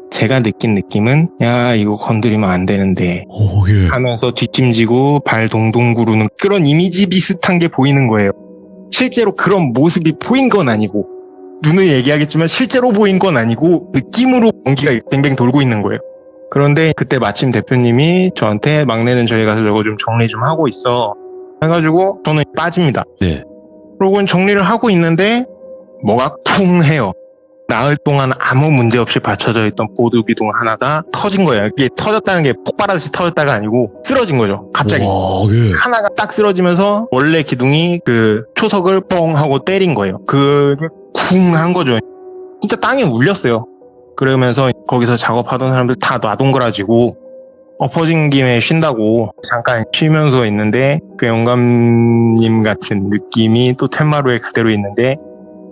제가 느낀 느낌은 야 이거 건드리면 안 되는데
예.
하면서 뒷짐지고 발 동동 구르는 그런 이미지 비슷한 게 보이는 거예요. 실제로 그런 모습이 보인 건 아니고 눈을 얘기하겠지만 실제로 보인 건 아니고 느낌으로 연기가 뱅뱅 돌고 있는 거예요. 그런데 그때 마침 대표님이 저한테 막내는 저희 가서 저거 좀 정리 좀 하고 있어 해가지고 저는 빠집니다.
네.
그러고 정리를 하고 있는데 뭐가 쿵 해요. 나흘 동안 아무 문제 없이 받쳐져 있던 보드 기둥 하나가 터진 거예요. 이게 터졌다는 게 폭발하듯이 터졌다가 아니고 쓰러진 거죠. 갑자기.
와, 예.
하나가 딱 쓰러지면서 원래 기둥이 그 초석을 뻥 하고 때린 거예요. 그게 쿵 한 거죠. 진짜 땅에 울렸어요. 그러면서 거기서 작업하던 사람들 다 놔동그라지고 엎어진 김에 쉰다고 잠깐 쉬면서 있는데 그 영감님 같은 느낌이 또 텐마루에 그대로 있는데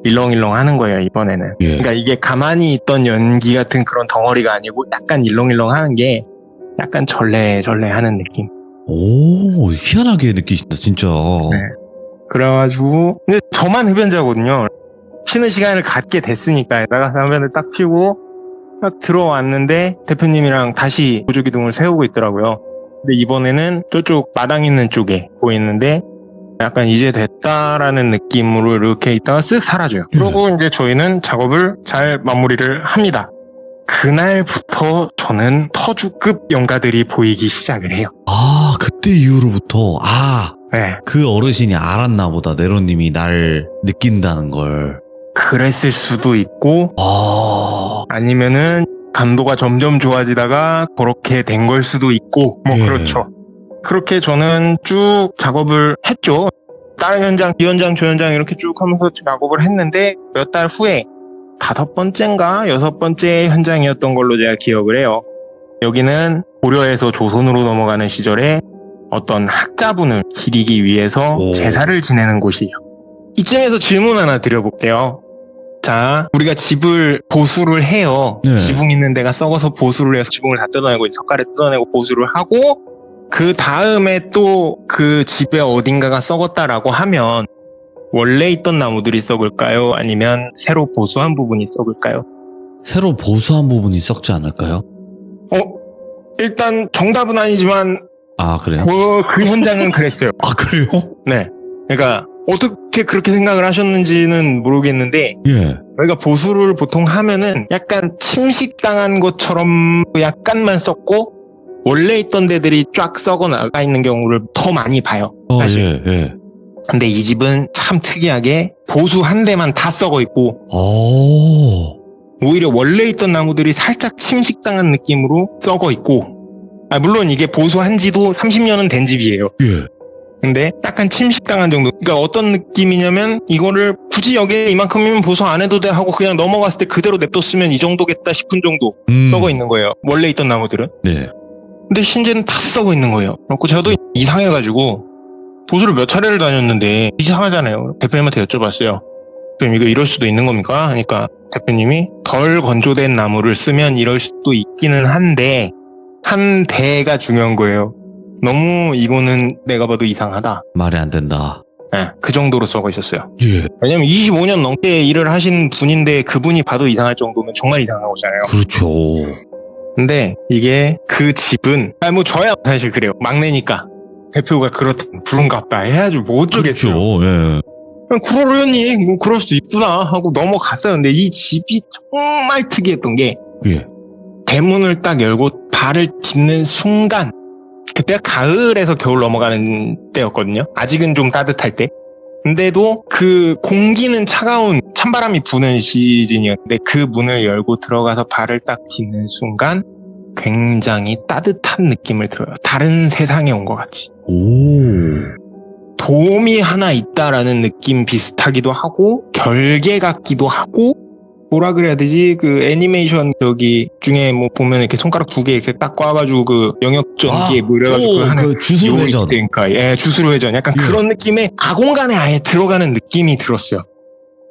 일렁일렁 하는 거예요, 이번에는.
예.
그러니까 이게 가만히 있던 연기 같은 그런 덩어리가 아니고 약간 일렁일렁 하는 게 약간 절레절레 하는 느낌.
오, 희한하게 느끼신다, 진짜.
네. 그래가지고, 근데 저만 흡연자거든요. 쉬는 시간을 갖게 됐으니까, 나가서 흡연을 딱 피우고, 딱 들어왔는데, 대표님이랑 다시 보조기둥을 세우고 있더라고요. 근데 이번에는 저쪽 마당 있는 쪽에 보이는데, 약간 이제 됐다라는 느낌으로 이렇게 있다가 쓱 사라져요. 그리고 이제 저희는 작업을 잘 마무리를 합니다. 그날부터 저는 터주급 연가들이 보이기 시작을 해요.
아, 그때 이후로부터,
네.
그 어르신이 알았나 보다, 네로님이 날 느낀다는 걸.
그랬을 수도 있고, 아니면은 감도가 점점 좋아지다가 그렇게 된 걸 수도 있고, 뭐
예.
그렇죠. 그렇게 저는 쭉 작업을 했죠. 다른 현장, 비현장, 조현장 이렇게 쭉 하면서 작업을 했는데 몇 달 후에 5번째인가 6번째 현장이었던 걸로 제가 기억을 해요. 여기는 고려에서 조선으로 넘어가는 시절에 어떤 학자분을 기리기 위해서 제사를 지내는 곳이에요. 이쯤에서 질문 하나 드려볼게요. 자, 우리가 집을 보수를 해요.
네.
지붕 있는 데가 썩어서 보수를 해서 지붕을 다 뜯어내고 석가래 뜯어내고 보수를 하고 그 다음에 또 그 집에 어딘가가 썩었다라고 하면 원래 있던 나무들이 썩을까요? 아니면 새로 보수한 부분이 썩을까요?
새로 보수한 부분이 썩지 않을까요?
일단 정답은 아니지만
아, 그래요?
그 현장은 그랬어요.
아, 그래요?
네. 그러니까 어떻게 그렇게 생각을 하셨는지는 모르겠는데
예.
저희가 보수를 보통 하면은 약간 침식당한 것처럼 약간만 썩고 원래 있던 데들이 쫙 썩어 나가 있는 경우를 더 많이 봐요. 사실.
예.
근데 이 집은 참 특이하게 보수 한 대만 다 썩어 있고 오히려 원래 있던 나무들이 살짝 침식당한 느낌으로 썩어 있고 물론 이게 보수한 지도 30년은 된 집이에요.
예.
근데 약간 침식당한 정도. 그러니까 어떤 느낌이냐면 이거를 굳이 여기에 이만큼이면 보수 안 해도 돼 하고 그냥 넘어갔을 때 그대로 냅뒀으면 이 정도겠다 싶은 정도 썩어 있는 거예요. 원래 있던 나무들은.
네.
근데 신재는 다 썩어 있는 거예요. 그래서 저도 이상해가지고 보수를 몇 차례를 다녔는데 이상하잖아요. 대표님한테 여쭤봤어요. 그럼 이거 이럴 수도 있는 겁니까? 하니까 대표님이 덜 건조된 나무를 쓰면 이럴 수도 있기는 한데 한 대가 중요한 거예요. 너무 이거는 내가 봐도 이상하다.
말이 안 된다.
네, 그 정도로 썩어 있었어요.
예.
왜냐면 25년 넘게 일을 하신 분인데 그분이 봐도 이상할 정도면 정말 이상한 거잖아요.
그렇죠.
근데 이게 그 집은 뭐 저야 사실 그래요. 막내니까 대표가 그렇다면 그런갑다 해야지 뭐 어쩌겠어요.
그렇죠. 예.
그냥 그러려니 뭐 그럴 수 있구나 하고 넘어갔어요. 근데 이 집이 정말 특이했던 게
예.
대문을 딱 열고 발을 딛는 순간 그때가 가을에서 겨울 넘어가는 때였거든요. 아직은 좀 따뜻할 때. 근데도 그 공기는 차가운 찬바람이 부는 시즌이었는데 그 문을 열고 들어가서 발을 딱 딛는 순간 굉장히 따뜻한 느낌을 들어요. 다른 세상에 온 것 같이. 돔이 하나 있다라는 느낌 비슷하기도 하고 결계 같기도 하고 뭐라 그래야 되지? 그 애니메이션 저기 중에 뭐 보면 이렇게 손가락 2개 이렇게 딱 꽈가지고 그 영역전기에 물려가지고 그 하는
그 주술 회전.
예, 주술 회전. 약간 그런 느낌의 아공간에 아예 들어가는 느낌이 들었어요.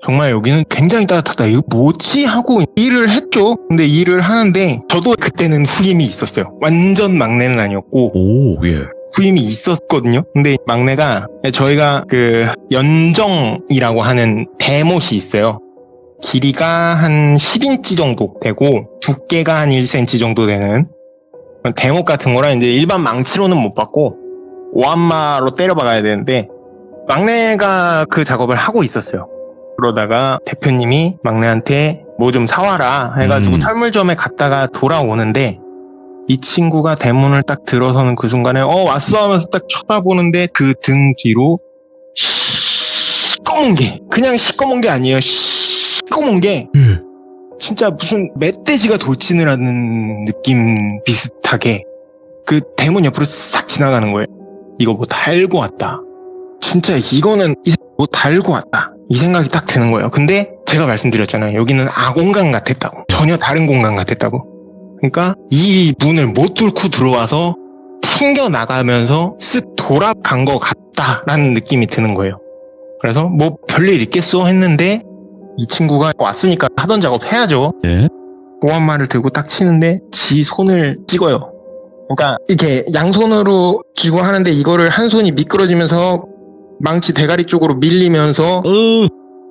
정말 여기는 굉장히 따뜻하다. 이거 뭐지? 하고 일을 했죠. 근데 일을 하는데 저도 그때는 후임이 있었어요. 완전 막내는 아니었고
오, 예.
후임이 있었거든요. 근데 막내가 저희가 그 연정이라고 하는 대못이 있어요. 길이가 한 10인치 정도 되고 두께가 한 1cm 정도 되는 대못 같은 거라 이제 일반 망치로는 못 받고 오한마로 때려 박아야 되는데 막내가 그 작업을 하고 있었어요. 그러다가 대표님이 막내한테 뭐 좀 사와라 해가지고 철물점에 갔다가 돌아오는데 이 친구가 대문을 딱 들어서는 그 순간에 왔어 하면서 딱 쳐다보는데 그 등 뒤로 시꺼먼 게 그냥 시꺼먼 게 아니에요. 시꺼먼 게 진짜 무슨 멧돼지가 돌진을 하는 느낌 비슷하게 그 대문 옆으로 싹 지나가는 거예요. 이거 뭐 달고 왔다. 진짜 이거는 뭐 달고 왔다. 이 생각이 딱 드는 거예요. 근데 제가 말씀드렸잖아요. 여기는 공간 같았다고. 전혀 다른 공간 같았다고. 그러니까 이 문을 못 뚫고 들어와서 튕겨나가면서 쓱 돌아간 것 같다라는 느낌이 드는 거예요. 그래서 뭐 별일 있겠어 했는데 이 친구가 왔으니까 하던 작업 해야죠.
예?
보안말을 들고 딱 치는데 지 손을 찍어요. 그러니까 이렇게 양손으로 쥐고 하는데 이거를 한 손이 미끄러지면서 망치 대가리 쪽으로 밀리면서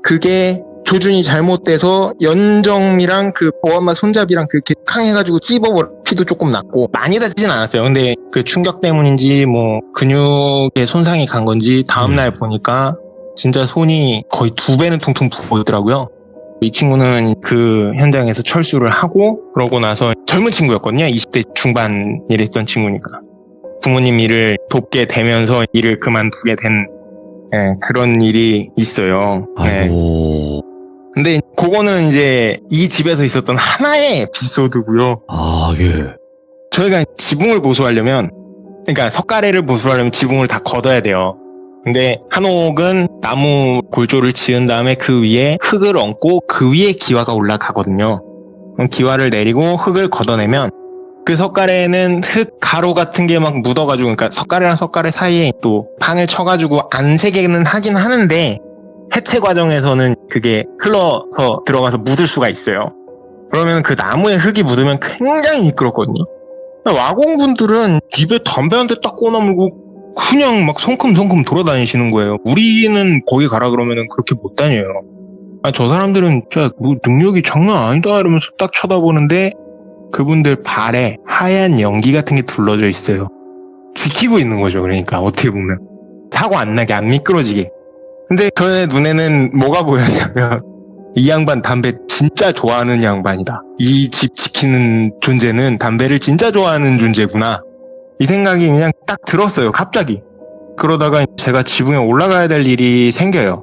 그게 조준이 잘못돼서 연정이랑 그 보안말 손잡이랑 그렇게 캉해가지고 찝어버려. 피도 조금 났고 많이 다치진 않았어요. 근데 그 충격 때문인지 뭐 근육에 손상이 간 건지 다음날 보니까 진짜 손이 거의 2배는 통통 부었더라고요. 이 친구는 그 현장에서 철수를 하고 그러고 나서 젊은 친구였거든요. 20대 중반 일했던 친구니까. 부모님 일을 돕게 되면서 일을 그만두게 된 그런 일이 있어요.
아이고.
근데 그거는 이제 이 집에서 있었던 하나의 에피소드고요.
아, 예.
저희가 지붕을 보수하려면 그러니까 석가래를 보수하려면 지붕을 다 걷어야 돼요. 근데 한옥은 나무 골조를 지은 다음에 그 위에 흙을 얹고 그 위에 기와가 올라가거든요. 그럼 기와를 내리고 흙을 걷어내면 그 석가래는 흙 가루 같은 게 막 묻어가지고 그러니까 석가래랑 석가래 사이에 또 판을 쳐가지고 안새게는 하긴 하는데 해체 과정에서는 그게 흘러서 들어가서 묻을 수가 있어요. 그러면 그 나무에 흙이 묻으면 굉장히 미끄럽거든요. 와공분들은 입에 담배 한 대 딱 꼬나물고 그냥 막 성큼성큼 돌아다니시는 거예요. 우리는 거기 가라 그러면은 그렇게 못 다녀요. 저 사람들은 진짜 뭐 능력이 장난 아니다 이러면서 딱 쳐다보는데 그분들 발에 하얀 연기 같은 게 둘러져 있어요. 지키고 있는 거죠. 그러니까 어떻게 보면 사고 안 나게 안 미끄러지게. 근데 저의 눈에는 뭐가 보였냐면 이 양반 담배 진짜 좋아하는 양반이다. 이 집 지키는 존재는 담배를 진짜 좋아하는 존재구나. 이 생각이 그냥 딱 들었어요. 갑자기. 그러다가 제가 지붕에 올라가야 될 일이 생겨요.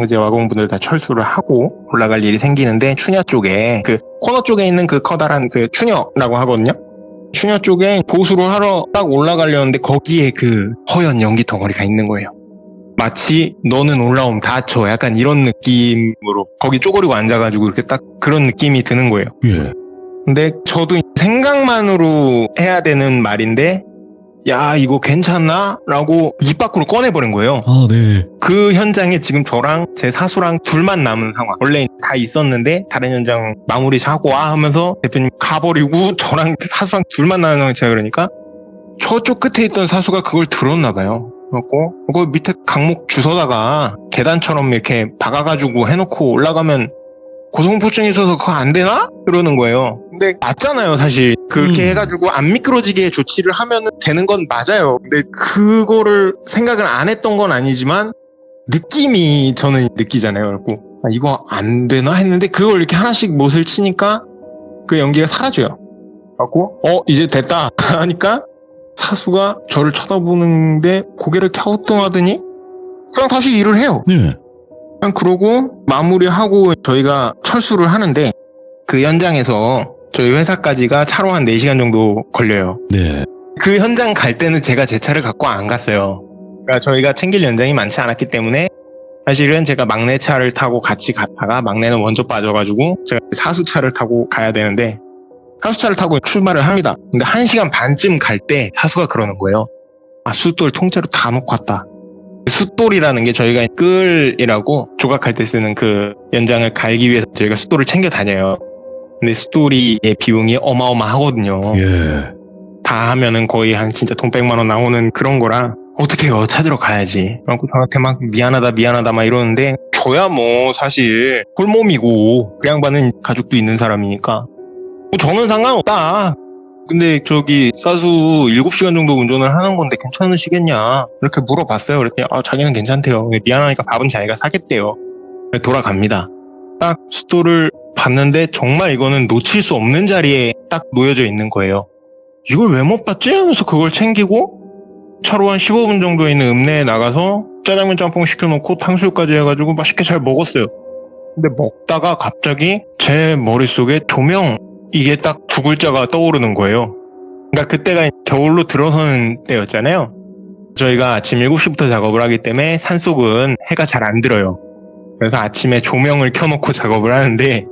이제 와공분들 다 철수를 하고 올라갈 일이 생기는데 추녀 쪽에 그 코너 쪽에 있는 그 커다란 그 추녀라고 하거든요. 추녀 쪽에 보수를 하러 딱 올라가려는데 거기에 그 허연 연기 덩어리가 있는 거예요. 마치 너는 올라오면 다쳐 약간 이런 느낌으로 거기 쪼그리고 앉아가지고 이렇게 딱 그런 느낌이 드는 거예요.
예.
근데 저도 생각만으로 해야 되는 말인데 야 이거 괜찮나? 라고 입 밖으로 꺼내버린 거예요.
아, 네.
그 현장에 지금 저랑 제 사수랑 둘만 남은 상황. 원래 다 있었는데 다른 현장 마무리 하고 와 하면서 대표님 가버리고 저랑 사수랑 둘만 남은 상황이 제가 그러니까 저쪽 끝에 있던 사수가 그걸 들었나 봐요. 그래갖고 그거 밑에 강목 주워다가 계단처럼 이렇게 박아가지고 해놓고 올라가면 고소공포증이 있어서 그거 안 되나? 그러는 거예요. 근데 맞잖아요, 사실. 그렇게 해가지고 안 미끄러지게 조치를 하면 되는 건 맞아요. 근데 그거를 생각을 안 했던 건 아니지만 느낌이 저는 느끼잖아요. 그래갖고 이거 안 되나 했는데 그걸 이렇게 하나씩 못을 치니까 그 연기가 사라져요. 그래갖고 이제 됐다 하니까 사수가 저를 쳐다보는데 고개를 갸우뚱하더니 그냥 다시 일을 해요.
네.
그냥 그러고 마무리하고 저희가 철수를 하는데 그 현장에서 저희 회사까지가 차로 한 4시간 정도 걸려요.
네.
그 현장 갈 때는 제가 제 차를 갖고 안 갔어요. 그러니까 저희가 챙길 연장이 많지 않았기 때문에 사실은 제가 막내 차를 타고 같이 갔다가 막내는 먼저 빠져가지고 제가 사수차를 타고 가야 되는데 사수차를 타고 출발을 합니다. 근데 1시간 반쯤 갈 때 사수가 그러는 거예요. 아, 수돌 통째로 다 놓고 왔다. 숫돌이라는 게 저희가 끌이라고 조각할 때 쓰는 그 연장을 갈기 위해서 저희가 숫돌을 챙겨 다녀요. 근데 숫돌이의 비용이 어마어마하거든요.
예.
다 하면은 거의 한 진짜 돈 100만 원 나오는 그런 거라 어떻게 해요? 찾으러 가야지. 그래갖고 저한테 막 미안하다 막 이러는데 저야 뭐 사실 홀몸이고 그 양반은 가족도 있는 사람이니까 뭐 저는 상관없다. 근데 저기 사수 7시간 정도 운전을 하는 건데 괜찮으시겠냐 이렇게 물어봤어요. 그랬더니 자기는 괜찮대요. 미안하니까 밥은 자기가 사겠대요. 돌아갑니다. 딱 숫돌을 봤는데 정말 이거는 놓칠 수 없는 자리에 딱 놓여져 있는 거예요. 이걸 왜 못 봤지? 하면서 그걸 챙기고 차로 한 15분 정도 있는 읍내에 나가서 짜장면 짬뽕 시켜놓고 탕수육까지 해가지고 맛있게 잘 먹었어요. 근데 먹다가 갑자기 제 머릿속에 조명 이게 딱 두 글자가 떠오르는 거예요. 그러니까 그때가 겨울로 들어서는 때였잖아요. 저희가 아침 7시부터 작업을 하기 때문에 산속은 해가 잘 안 들어요. 그래서 아침에 조명을 켜놓고 작업을 하는데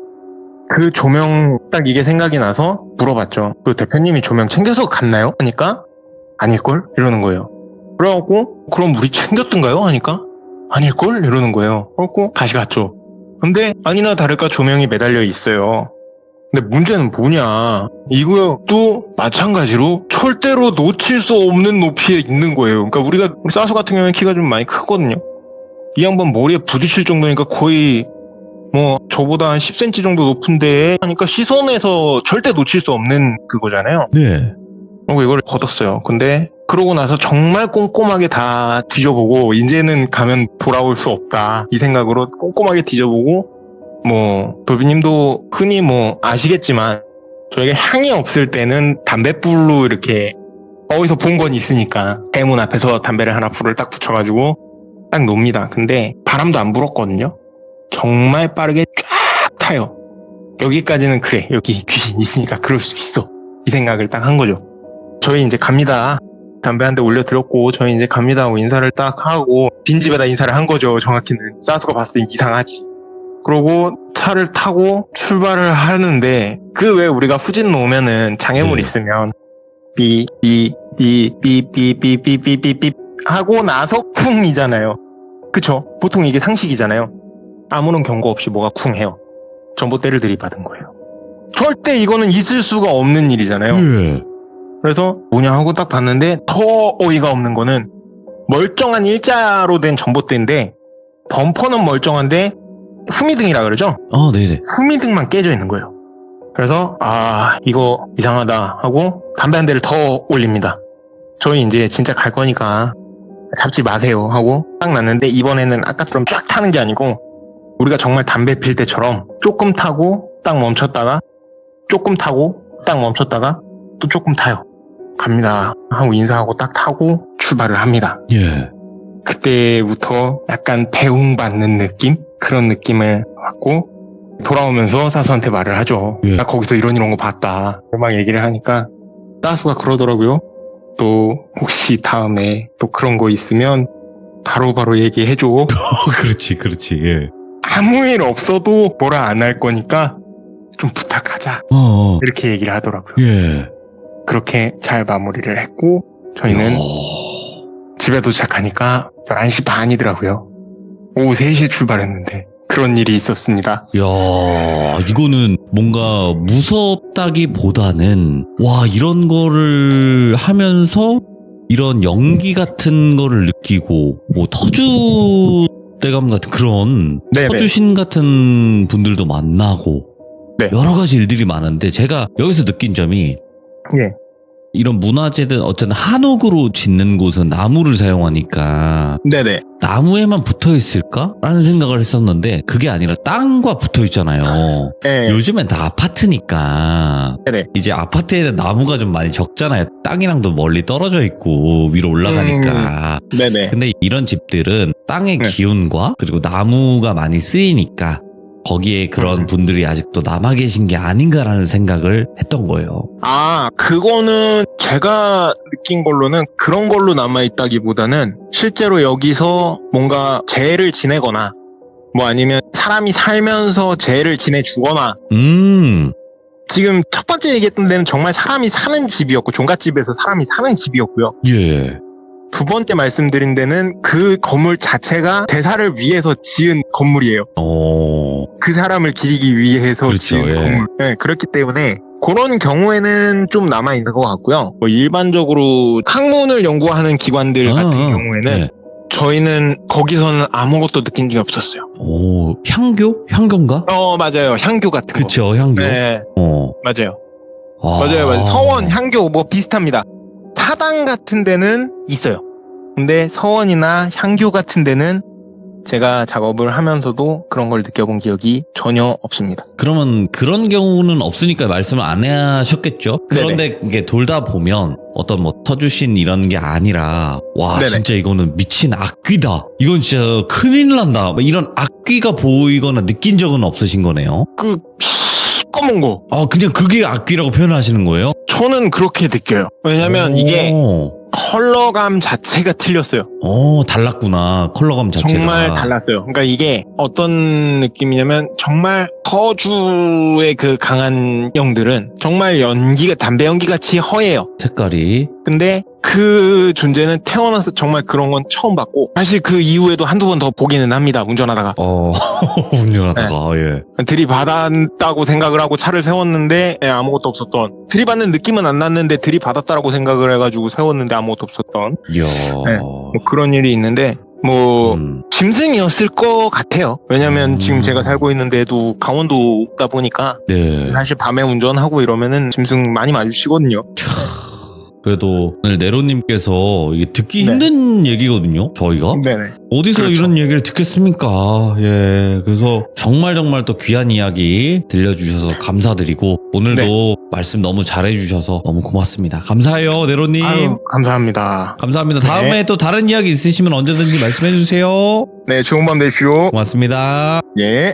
그 조명 딱 이게 생각이 나서 물어봤죠. 그 대표님이 조명 챙겨서 갔나요? 하니까 아닐걸? 이러는 거예요. 그래갖고 그럼 우리 챙겼던가요? 하니까 아닐걸? 이러는 거예요. 그래갖고 다시 갔죠. 근데 아니나 다를까 조명이 매달려 있어요. 근데 문제는 뭐냐, 이것도 마찬가지로 절대로 놓칠 수 없는 높이에 있는 거예요. 그러니까 우리 사수 같은 경우는 키가 좀 많이 크거든요. 이 양반 머리에 부딪힐 정도니까 거의 뭐 저보다 한 10cm 정도 높은데 하니까 시선에서 절대 놓칠 수 없는 그거잖아요.
네.
그리고 이걸 걷었어요. 근데 그러고 나서 정말 꼼꼼하게 다 뒤져보고 이제는 가면 돌아올 수 없다 이 생각으로 꼼꼼하게 뒤져보고, 뭐 돌비님도 흔히 뭐 아시겠지만 저에게 향이 없을 때는 담뱃불로 이렇게 어디서 본 건 있으니까 대문 앞에서 담배를 하나 불을 딱 붙여가지고 딱 놉니다. 근데 바람도 안 불었거든요. 정말 빠르게 쫙 타요. 여기까지는 그래, 여기 귀신 있으니까 그럴 수 있어 이 생각을 딱 한 거죠. 저희 이제 갑니다. 담배 한 대 올려드렸고 저희 이제 갑니다 하고 인사를 딱 하고 빈집에다 인사를 한 거죠. 정확히는 사수가 봤을 땐 이상하지. 그러고 차를 타고 출발을 하는데 그 외에 우리가 후진 놓으면은 장애물 있으면 삐삐삐삐삐삐삐삐삐 하고 나서 쿵이잖아요. 그쵸? 보통 이게 상식이잖아요. 아무런 경고 없이 뭐가 쿵해요. 전봇대를 들이받은 거예요. 절대 이거는 있을 수가 없는 일이잖아요.
예.
그래서 뭐냐 하고 딱 봤는데 더 어이가 없는 거는 멀쩡한 일자로 된 전봇대인데 범퍼는 멀쩡한데 후미등이라 그러죠?
네네.
후미등만 깨져 있는 거예요. 그래서 이거 이상하다 하고 담배 한 대를 더 올립니다. 저희 이제 진짜 갈 거니까 잡지 마세요 하고 딱 놨는데 이번에는 아까처럼 쫙 타는 게 아니고 우리가 정말 담배 필 때처럼 조금 타고 딱 멈췄다가 조금 타고 딱 멈췄다가 또 조금 타요. 갑니다 하고 인사하고 딱 타고 출발을 합니다.
예.
그때부터 약간 배웅받는 느낌? 그런 느낌을 받고 돌아오면서 사수한테 말을 하죠.
예.
나 거기서 이런 거 봤다. 막 얘기를 하니까 사수가 그러더라고요. 또 혹시 다음에 또 그런 거 있으면 바로바로 얘기해줘.
그렇지. 예.
아무 일 없어도 뭐라 안 할 거니까 좀 부탁하자. 이렇게 얘기를 하더라고요.
예.
그렇게 잘 마무리를 했고 저희는 집에 도착하니까 11시 반이더라고요. 오후 3시에 출발했는데 그런 일이 있었습니다.
야, 이거는 뭔가 무섭다기보다는 이런 거를 하면서 이런 연기 같은 거를 느끼고 뭐 터줏대감 같은 그런
네네.
터주신 같은 분들도 만나고
네.
여러 가지 일들이 많은데 제가 여기서 느낀 점이
예.
이런 문화재든 어쨌든 한옥으로 짓는 곳은 나무를 사용하니까
네네.
나무에만 붙어 있을까? 라는 생각을 했었는데 그게 아니라 땅과 붙어 있잖아요.
네.
요즘엔 다 아파트니까
네네.
이제 아파트에는 나무가 좀 많이 적잖아요. 땅이랑도 멀리 떨어져 있고 위로 올라가니까.
네네.
근데 이런 집들은 땅의
네.
기운과 그리고 나무가 많이 쓰이니까 거기에 그런 분들이 아직도 남아 계신 게 아닌가라는 생각을 했던 거예요.
그거는 제가 느낀 걸로는 그런 걸로 남아있다기보다는 실제로 여기서 뭔가 재해를 지내거나 뭐 아니면 사람이 살면서 재해를 지내주거나 지금 첫 번째 얘기했던 데는 정말 사람이 사는 집이었고 종갓집에서 사람이 사는 집이었고요.
예.
두 번째 말씀드린 데는 그 건물 자체가 제사를 위해서 지은 건물이에요. 그 사람을 기리기 위해서
그렇죠,
지은
예.
건물. 네, 그렇기 때문에 그런 경우에는 좀 남아있는 것 같고요. 뭐 일반적으로 학문을 연구하는 기관들 같은 경우에는
네.
저희는 거기서는 아무것도 느낀 적이 없었어요.
향교? 향교인가?
맞아요. 향교 같은 거.
그쵸, 향교.
네, 맞아요.
아.
맞아요. 서원, 향교 뭐 비슷합니다. 사당 같은 데는 있어요. 근데 서원이나 향교 같은 데는 제가 작업을 하면서도 그런 걸 느껴본 기억이 전혀 없습니다.
그러면 그런 경우는 없으니까 말씀을 안 하셨겠죠? 그런데 이게 돌다 보면 어떤 뭐 터주신 이런 게 아니라 와
네네.
진짜 이거는 미친 악귀다. 이건 진짜 큰일 난다. 이런 악귀가 보이거나 느낀 적은 없으신 거네요.
그 검은 거.
그냥 그게 악귀라고 표현하시는 거예요?
저는 그렇게 느껴요. 왜냐면 이게 컬러감 자체가 틀렸어요.
달랐구나. 컬러감 자체가.
정말 달랐어요. 그러니까 이게 어떤 느낌이냐면 정말 터주의 그 강한 영들은 정말 연기가 담배 연기 같이 허해요.
색깔이.
근데 그 존재는 태어나서 정말 그런 건 처음 봤고 사실 그 이후에도 한두 번 더 보기는 합니다. 운전하다가.
운전하다가 예.
들이받았다고 생각을 하고 차를 세웠는데 아무것도 없었던, 들이받는 느낌은 안 났는데 들이받았다라고 생각을 해가지고 세웠는데 아무것도 없었던
이야.
뭐 그런 일이 있는데 뭐 짐승이었을 것 같아요. 왜냐면 지금 제가 살고 있는 데도 강원도다 보니까
네.
사실 밤에 운전하고 이러면은 짐승 많이 마주치거든요.
그래도 오늘 네로님께서 이게 듣기
네.
힘든 얘기거든요, 저희가.
네네.
어디서
그렇죠.
이런 얘기를 듣겠습니까? 예. 그래서 정말 또 귀한 이야기 들려주셔서 감사드리고, 오늘도 말씀 너무 잘해주셔서 너무 고맙습니다. 감사해요, 네로님.
아유, 감사합니다.
감사합니다. 다음에
네.
또 다른 이야기 있으시면 언제든지 말씀해주세요.
네, 좋은 밤 되십시오.
고맙습니다.
예.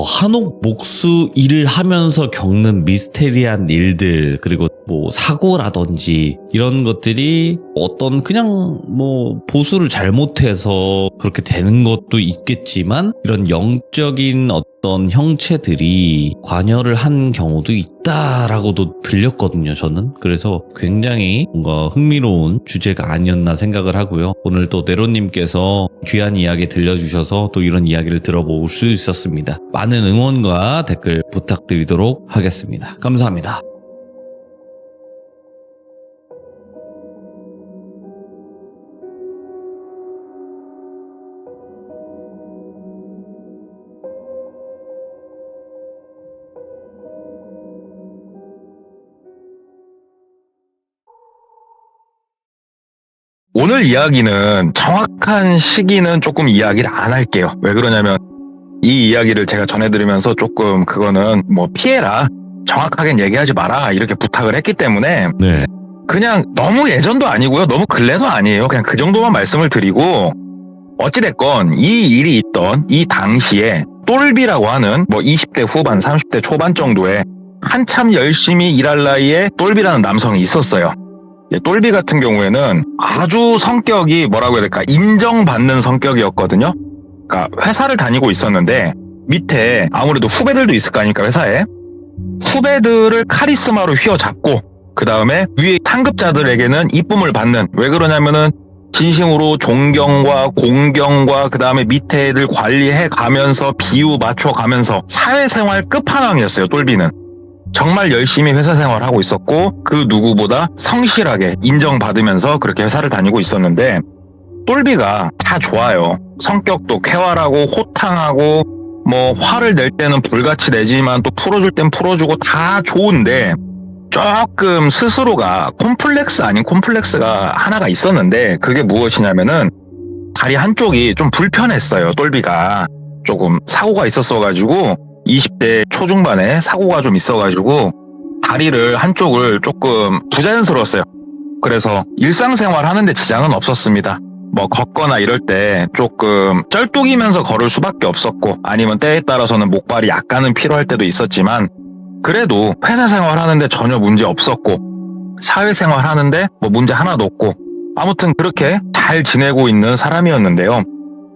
한옥 목수 일을 하면서 겪는 미스테리한 일들, 그리고 뭐 사고라든지 이런 것들이 어떤 그냥 뭐 보수를 잘못해서 그렇게 되는 것도 있겠지만 이런 영적인 어떤 형체들이 관여를 한 경우도 있다라고도 들렸거든요, 저는. 그래서 굉장히 뭔가 흥미로운 주제가 아니었나 생각을 하고요. 오늘 또 네로님께서 귀한 이야기 들려주셔서 또 이런 이야기를 들어볼 수 있었습니다. 많은 응원과 댓글 부탁드리도록 하겠습니다. 감사합니다.
오늘 이야기는 정확한 시기는 조금 이야기를 안 할게요. 왜 그러냐면 이 이야기를 제가 전해드리면서 조금 그거는 뭐 피해라, 정확하게 얘기하지 마라 이렇게 부탁을 했기 때문에
네.
그냥 너무 예전도 아니고요, 너무 근래도 아니에요. 그냥 그 정도만 말씀을 드리고, 어찌됐건 이 일이 있던 이 당시에 똘비라고 하는 뭐 20대 후반 30대 초반 정도의 한참 열심히 일할 나이에 똘비라는 남성이 있었어요. 똘비 같은 경우에는 아주 성격이 뭐라고 해야 될까, 인정받는 성격이었거든요. 그러니까 회사를 다니고 있었는데 밑에 아무래도 후배들도 있을 거 아닙니까, 회사에. 후배들을 카리스마로 휘어잡고 그 다음에 위에 상급자들에게는 이쁨을 받는, 왜 그러냐면은 진심으로 존경과 공경과 그 다음에 밑에 애들 관리해 가면서 비유 맞춰 가면서 사회생활 끝판왕이었어요, 똘비는. 정말 열심히 회사 생활하고 있었고 그 누구보다 성실하게 인정받으면서 그렇게 회사를 다니고 있었는데, 똘비가 다 좋아요. 성격도 쾌활하고 호탕하고 뭐 화를 낼 때는 불같이 내지만 또 풀어줄 땐 풀어주고 다 좋은데, 조금 스스로가 콤플렉스 아닌 콤플렉스가 하나가 있었는데, 그게 무엇이냐면은 다리 한쪽이 좀 불편했어요. 똘비가 조금 사고가 있었어가지고 20대 초중반에 사고가 좀 있어가지고 다리를 한쪽을 조금 부자연스러웠어요. 그래서 일상생활 하는데 지장은 없었습니다. 뭐 걷거나 이럴 때 조금 쩔뚝이면서 걸을 수밖에 없었고, 아니면 때에 따라서는 목발이 약간은 필요할 때도 있었지만 그래도 회사 생활 하는데 전혀 문제 없었고 사회생활 하는데 뭐 문제 하나도 없고 아무튼 그렇게 잘 지내고 있는 사람이었는데요.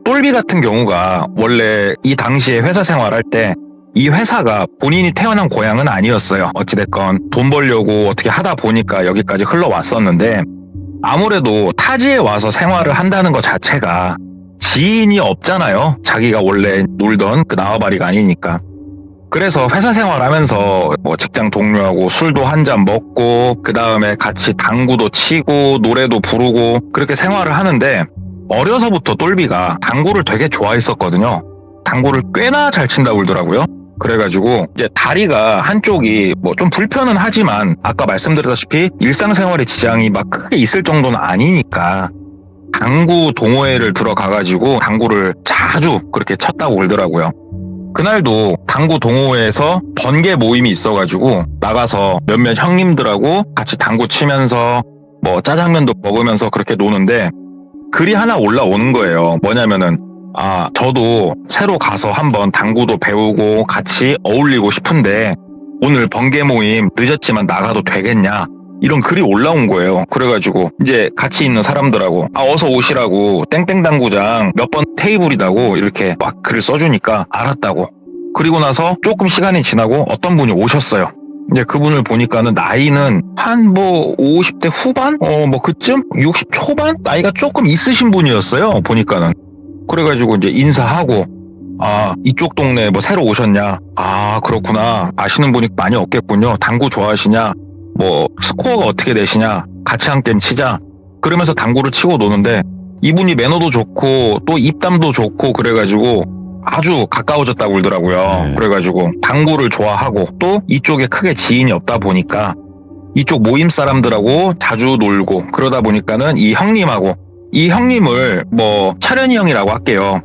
똘비 같은 경우가 원래 이 당시에 회사 생활할 때 이 회사가 본인이 태어난 고향은 아니었어요. 어찌됐건 돈 벌려고 어떻게 하다 보니까 여기까지 흘러왔었는데, 아무래도 타지에 와서 생활을 한다는 것 자체가 지인이 없잖아요. 자기가 원래 놀던 그縄張리가 아니니까. 그래서 회사 생활하면서 뭐 직장 동료하고 술도 한 잔 먹고 그 다음에 같이 당구도 치고 노래도 부르고 그렇게 생활을 하는데 어려서부터 똘비가 당구를 되게 좋아했었거든요. 당구를 꽤나 잘 친다고 그러더라고요. 그래가지고 이제 다리가 한쪽이 뭐 좀 불편은 하지만 아까 말씀드렸다시피 일상생활에 지장이 막 크게 있을 정도는 아니니까 당구 동호회를 들어가가지고 당구를 자주 그렇게 쳤다고 그러더라고요. 그날도 당구 동호회에서 번개 모임이 있어가지고 나가서 몇몇 형님들하고 같이 당구 치면서 뭐 짜장면도 먹으면서 그렇게 노는데 글이 하나 올라오는 거예요. 뭐냐면은 저도 새로 가서 한번 당구도 배우고 같이 어울리고 싶은데 오늘 번개 모임 늦었지만 나가도 되겠냐 이런 글이 올라온 거예요. 그래가지고 이제 같이 있는 사람들하고 어서 오시라고 땡땡 당구장 몇 번 테이블이다고 이렇게 막 글을 써주니까 알았다고. 그리고 나서 조금 시간이 지나고 어떤 분이 오셨어요. 이제 그분을 보니까는 나이는 한 뭐 50대 후반? 뭐 그쯤? 60 초반? 나이가 조금 있으신 분이었어요. 보니까는. 그래가지고 이제 인사하고 이쪽 동네 뭐 새로 오셨냐? 그렇구나. 아시는 분이 많이 없겠군요. 당구 좋아하시냐? 뭐 스코어가 어떻게 되시냐? 같이 한 게임 치자. 그러면서 당구를 치고 노는데 이분이 매너도 좋고 또 입담도 좋고 그래가지고 아주 가까워졌다고 그러더라고요. 그래가지고 당구를 좋아하고 또 이쪽에 크게 지인이 없다 보니까 이쪽 모임 사람들하고 자주 놀고 그러다 보니까는 이 형님을 뭐 차련이 형이라고 할게요.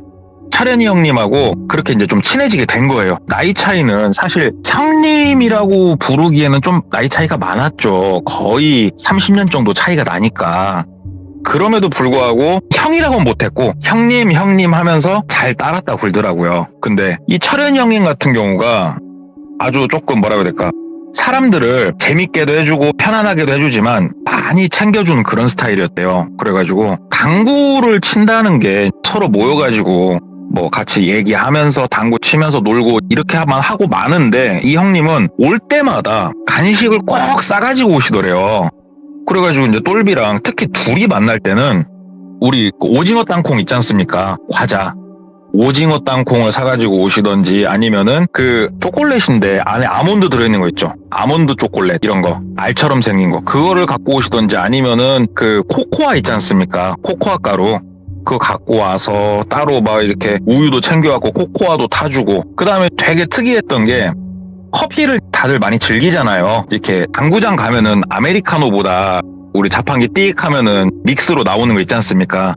차련이 형님하고 그렇게 이제 좀 친해지게 된 거예요. 나이 차이는 사실 형님이라고 부르기에는 좀 나이 차이가 많았죠. 거의 30년 정도 차이가 나니까. 그럼에도 불구하고 형이라고는 못했고 형님 하면서 잘 따랐다고 그러더라고요. 근데 이 차련이 형님 같은 경우가 아주 조금 뭐라고 해야 될까, 사람들을 재밌게도 해주고 편안하게도 해주지만 많이 챙겨주는 그런 스타일이었대요. 그래가지고 당구를 친다는 게 서로 모여가지고 뭐 같이 얘기하면서 당구 치면서 놀고 이렇게만 하고 마는데 이 형님은 올 때마다 간식을 꼭 싸가지고 오시더래요. 그래가지고 이제 똘비랑 특히 둘이 만날 때는 우리 오징어 땅콩 있지 않습니까? 과자. 오징어 땅콩을 사가지고 오시던지 아니면은 그 초콜릿인데 안에 아몬드 들어있는 거 있죠? 아몬드 초콜릿 이런 거. 알처럼 생긴 거. 그거를 갖고 오시던지 아니면은 그 코코아 있지 않습니까? 코코아 가루. 그거 갖고 와서 따로 막 이렇게 우유도 챙겨갖고 코코아도 타주고 그 다음에 되게 특이했던 게 커피를 다들 많이 즐기잖아요. 이렇게 당구장 가면은 아메리카노보다 우리 자판기 띡 하면은 믹스로 나오는 거 있지 않습니까?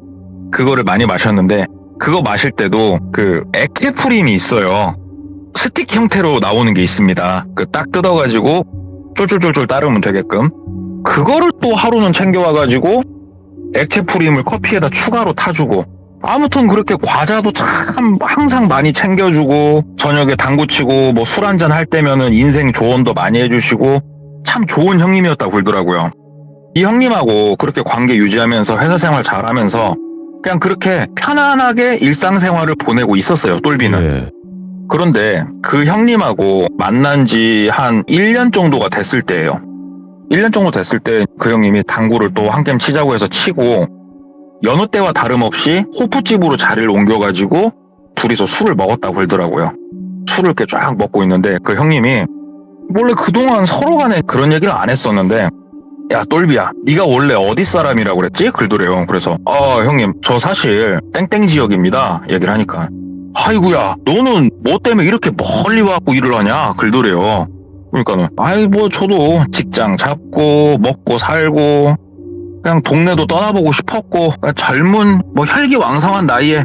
그거를 많이 마셨는데 그거 마실 때도 그 액체 프림이 있어요. 스틱 형태로 나오는 게 있습니다. 그 딱 뜯어가지고 쫄쫄쫄쫄 따르면 되게끔 그거를 또 하루는 챙겨와가지고 액체 프림을 커피에다 추가로 타주고 아무튼 그렇게 과자도 참 항상 많이 챙겨주고 저녁에 당구 치고 뭐 술 한잔 할 때면은 인생 조언도 많이 해주시고 참 좋은 형님이었다고 그러더라고요. 이 형님하고 그렇게 관계 유지하면서 회사 생활 잘하면서 그냥 그렇게 편안하게 일상생활을 보내고 있었어요, 똘비는. 그런데 그 형님하고 만난 지 한 1년 정도가 됐을 때예요. 1년 정도 됐을 때 그 형님이 당구를 또 한 게임 치자고 해서 치고 여느 때와 다름없이 호프집으로 자리를 옮겨가지고 둘이서 술을 먹었다고 그러더라고요. 술을 이렇게 쫙 먹고 있는데 그 형님이 원래 그동안 서로 간에 그런 얘기를 안 했었는데 야 똘비야 네가 원래 어디 사람이라고 그랬지? 그러더래요. 그래서 형님 저 사실 땡땡 지역입니다 얘기를 하니까 아이고야 너는 뭐 때문에 이렇게 멀리 와갖고 일을 하냐 그러더래요. 그러니까는 뭐 저도 직장 잡고 먹고 살고 그냥 동네도 떠나보고 싶었고 젊은 뭐 혈기왕성한 나이에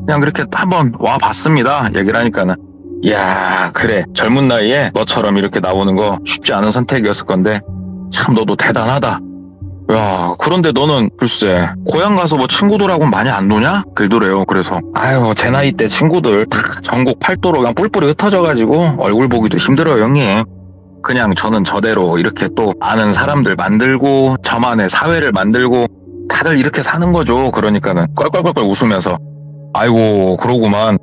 그냥 그렇게 한번 와봤습니다 얘기를 하니까는 이야 그래 젊은 나이에 너처럼 이렇게 나오는 거 쉽지 않은 선택이었을 건데 참 너도 대단하다. 야 그런데 너는 글쎄 고향 가서 뭐 친구들하고 많이 안 노냐? 그러더래요. 그래서 제 나이 때 친구들 다 전국 팔도로 그냥 뿔뿔이 흩어져가지고 얼굴 보기도 힘들어요 형님. 그냥 저는 저대로 이렇게 또 아는 사람들 만들고 저만의 사회를 만들고 다들 이렇게 사는 거죠. 그러니까는 껄껄껄껄 웃으면서 아이고 그러구만.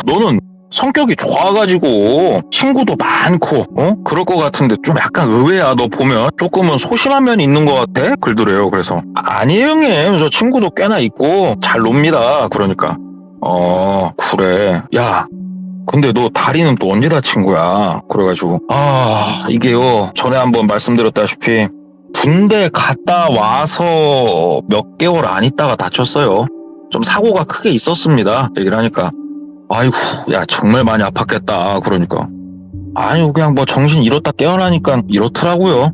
너는 성격이 좋아가지고 친구도 많고 그럴 것 같은데 좀 약간 의외야. 너 보면 조금은 소심한 면이 있는 것 같아. 글더래요. 그래서 아니에요 형님, 저 친구도 꽤나 있고 잘 놉니다. 그러니까 그래. 야 근데 너 다리는 또 언제 다친 거야? 그래가지고 이게요, 전에 한번 말씀드렸다시피 군대 갔다 와서 몇 개월 안 있다가 다쳤어요. 좀 사고가 크게 있었습니다. 얘기를 하니까 아이고 야 정말 많이 아팠겠다. 그러니까 아니 그냥 뭐 정신 잃었다 깨어나니까 이렇더라고요.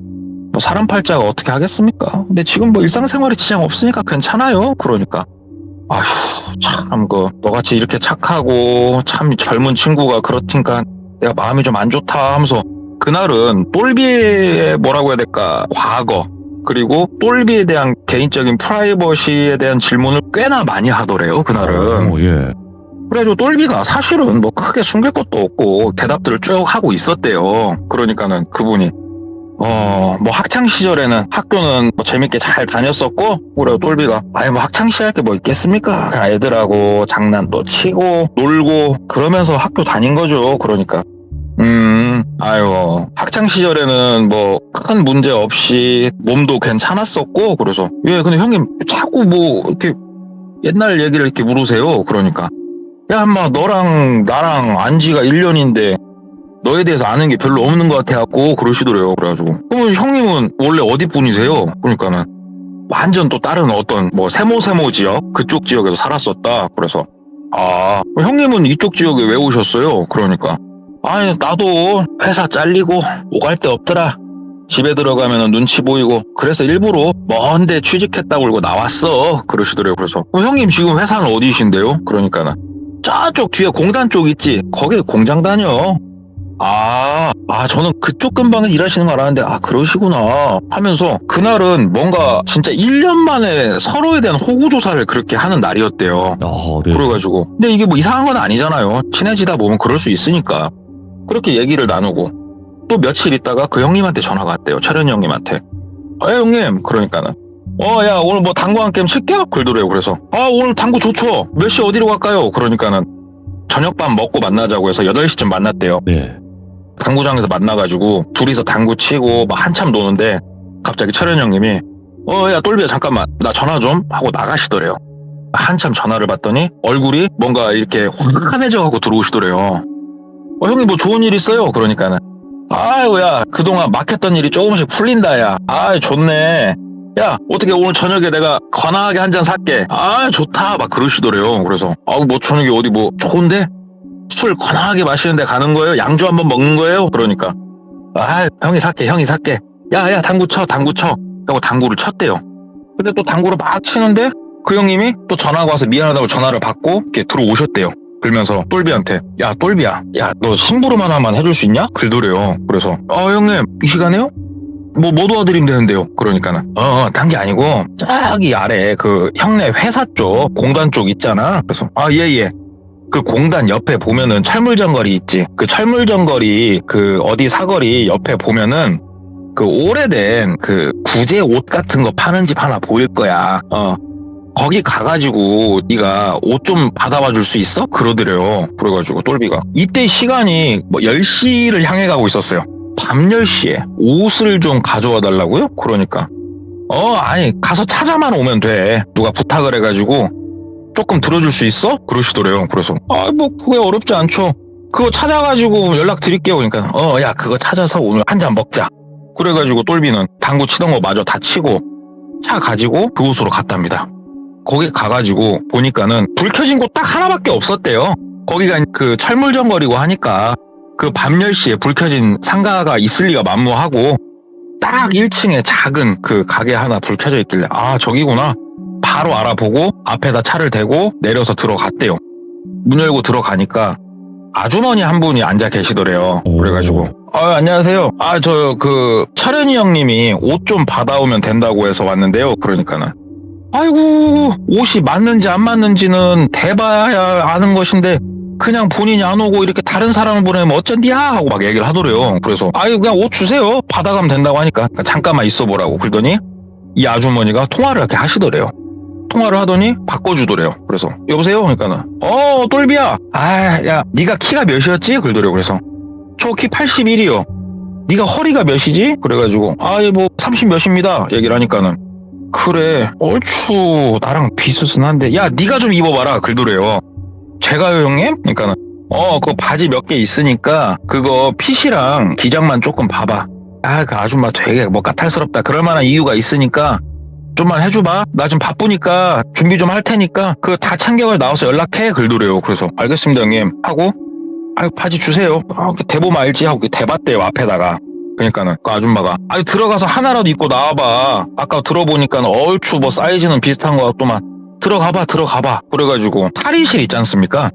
뭐 사람 팔자가 어떻게 하겠습니까? 근데 지금 뭐 일상생활에 지장 없으니까 괜찮아요. 그러니까 아휴 참 너같이 이렇게 착하고 참 젊은 친구가 그렇니까 내가 마음이 좀 안 좋다 하면서 그날은 똘비의 뭐라고 해야 될까, 과거 그리고 똘비에 대한 개인적인 프라이버시에 대한 질문을 꽤나 많이 하더래요. 그날은.
예.
그래가지고 똘비가 사실은 뭐 크게 숨길 것도 없고 대답들을 쭉 하고 있었대요. 그러니까는 그분이 뭐 학창 시절에는 학교는 뭐 재밌게 잘 다녔었고, 그래 똘비가 아니 뭐 학창 시절 할 게 뭐 있겠습니까? 그냥 애들하고 장난도 치고 놀고 그러면서 학교 다닌 거죠. 그러니까 아유 학창 시절에는 뭐 큰 문제 없이 몸도 괜찮았었고, 그래서 예 근데 형님 자꾸 뭐 이렇게 옛날 얘기를 이렇게 물으세요. 그러니까 야 인마 너랑 나랑 안지가 1년인데 너에 대해서 아는 게 별로 없는 것 같아갖고 그러시더래요. 그래가지고 그러면 형님은 원래 어디 분이세요? 그러니까는 완전 또 다른 어떤 뭐 세모 지역 그쪽 지역에서 살았었다. 그래서 형님은 이쪽 지역에 왜 오셨어요? 그러니까 아니 나도 회사 잘리고 오갈 데 없더라. 집에 들어가면 눈치 보이고 그래서 일부러 먼데 취직했다고 그러고 나왔어. 그러시더래요. 그래서 형님 지금 회사는 어디신데요? 그러니까는 저쪽 뒤에 공단 쪽 있지? 거기 공장 다녀. 저는 그쪽 근방에 일하시는 거 알았는데 그러시구나 하면서 그날은 뭔가 진짜 1년 만에 서로에 대한 호구조사를 그렇게 하는 날이었대요.
네.
그래가지고 근데 이게 뭐 이상한 건 아니잖아요. 친해지다 보면 그럴 수 있으니까 그렇게 얘기를 나누고 또 며칠 있다가 그 형님한테 전화가 왔대요. 철현이 형님한테. 형님 그러니까는 야 오늘 뭐 당구 한 게임 칠게요? 그러더래요. 그래서 오늘 당구 좋죠. 몇 시 어디로 갈까요? 그러니까는 저녁밥 먹고 만나자고 해서 8시쯤 만났대요.
네.
당구장에서 만나가지고 둘이서 당구 치고 막 한참 노는데 갑자기 철현 형님이 야 똘비야 잠깐만 나 전화 좀 하고 나가시더래요. 한참 전화를 받더니 얼굴이 뭔가 이렇게 환해져가고 들어오시더래요. 형님 뭐 좋은 일 있어요? 그러니까는 아이고 야 그동안 막혔던 일이 조금씩 풀린다. 야 좋네. 야 어떻게 오늘 저녁에 내가 건하게 한 잔 살게. 좋다 막 그러시더래요. 그래서 뭐 저녁에 어디 뭐 좋은데? 술 건하게 마시는데 가는 거예요? 양주 한번 먹는 거예요? 그러니까 형이 살게 야 당구 쳐 하고 당구를 쳤대요. 근데 또 당구를 막 치는데 그 형님이 또 전화가 와서 미안하다고 전화를 받고 이렇게 들어오셨대요. 그러면서 똘비한테 야 똘비야 야 너 심부름 하나만 해줄 수 있냐? 그러더래요. 그래서 형님 이 시간에요? 뭐 도와드리면 되는데요. 그러니까는 딴 게 아니고 저기 아래 그 형네 회사 쪽 공단 쪽 있잖아. 그래서 예 그 공단 옆에 보면은 철물점거리 있지. 그 철물점거리 그 어디 사거리 옆에 보면은 그 오래된 그 구제 옷 같은 거 파는 집 하나 보일 거야. 거기 가가지고 네가 옷 좀 받아와 줄 수 있어? 그러더래요. 그래가지고 똘비가 이때 시간이 뭐 10시를 향해 가고 있었어요. 밤 10시에 옷을 좀 가져와 달라고요? 그러니까 아니 가서 찾아만 오면 돼. 누가 부탁을 해가지고 조금 들어줄 수 있어? 그러시더래요. 그래서 뭐 그게 어렵지 않죠. 그거 찾아가지고 연락 드릴게요. 그러니까 야 그거 찾아서 오늘 한 잔 먹자. 그래가지고 똘비는 당구 치던 거 마저 다 치고 차 가지고 그 곳으로 갔답니다. 거기 가가지고 보니까는 불 켜진 곳 딱 하나밖에 없었대요. 거기가 그 철물점거리고 하니까 그 밤 10시에 불 켜진 상가가 있을 리가 만무하고 딱 1층에 작은 그 가게 하나 불 켜져 있길래 저기구나. 바로 알아보고 앞에다 차를 대고 내려서 들어갔대요. 문 열고 들어가니까 아주머니 한 분이 앉아 계시더래요. 그래가지고 안녕하세요. 저 그 철현이 형님이 옷 좀 받아오면 된다고 해서 왔는데요. 그러니까는 아이고 옷이 맞는지 안 맞는지는 대봐야 아는 것인데 그냥 본인이 안 오고 이렇게 다른 사람을 보내면 어쩐디야 하고 막 얘기를 하더래요. 그래서 그냥 옷 주세요. 받아가면 된다고 하니까 잠깐만 있어 보라고 그러더니 이 아주머니가 통화를 이렇게 하시더래요. 통화를 하더니 바꿔주더래요. 그래서 여보세요? 그러니까는 똘비야. 야 네가 키가 몇이었지? 그러더래요. 그래서 저 키 81이요. 네가 허리가 몇이지? 그래가지고 뭐 30 몇입니다. 얘기를 하니까는 그래 얼추 나랑 비슷한데 야 네가 좀 입어봐라. 그러더래요. 제가요 형님? 그러니까는 그 바지 몇 개 있으니까 그거 핏이랑 기장만 조금 봐봐. 그 아줌마 되게 뭐 까탈스럽다. 그럴 만한 이유가 있으니까 좀만 해줘봐. 나 좀 바쁘니까 준비 좀 할 테니까 그거 다 챙겨가 나와서 연락해. 그러더래요. 그래서 알겠습니다 형님 하고 바지 주세요. 대보면 알지 하고 대봤대요 앞에다가. 그러니까는 그 아줌마가 들어가서 하나라도 입고 나와봐. 아까 들어보니까 얼추 뭐 사이즈는 비슷한 것 같더만 들어가봐. 그래가지고 탈의실 있지 않습니까?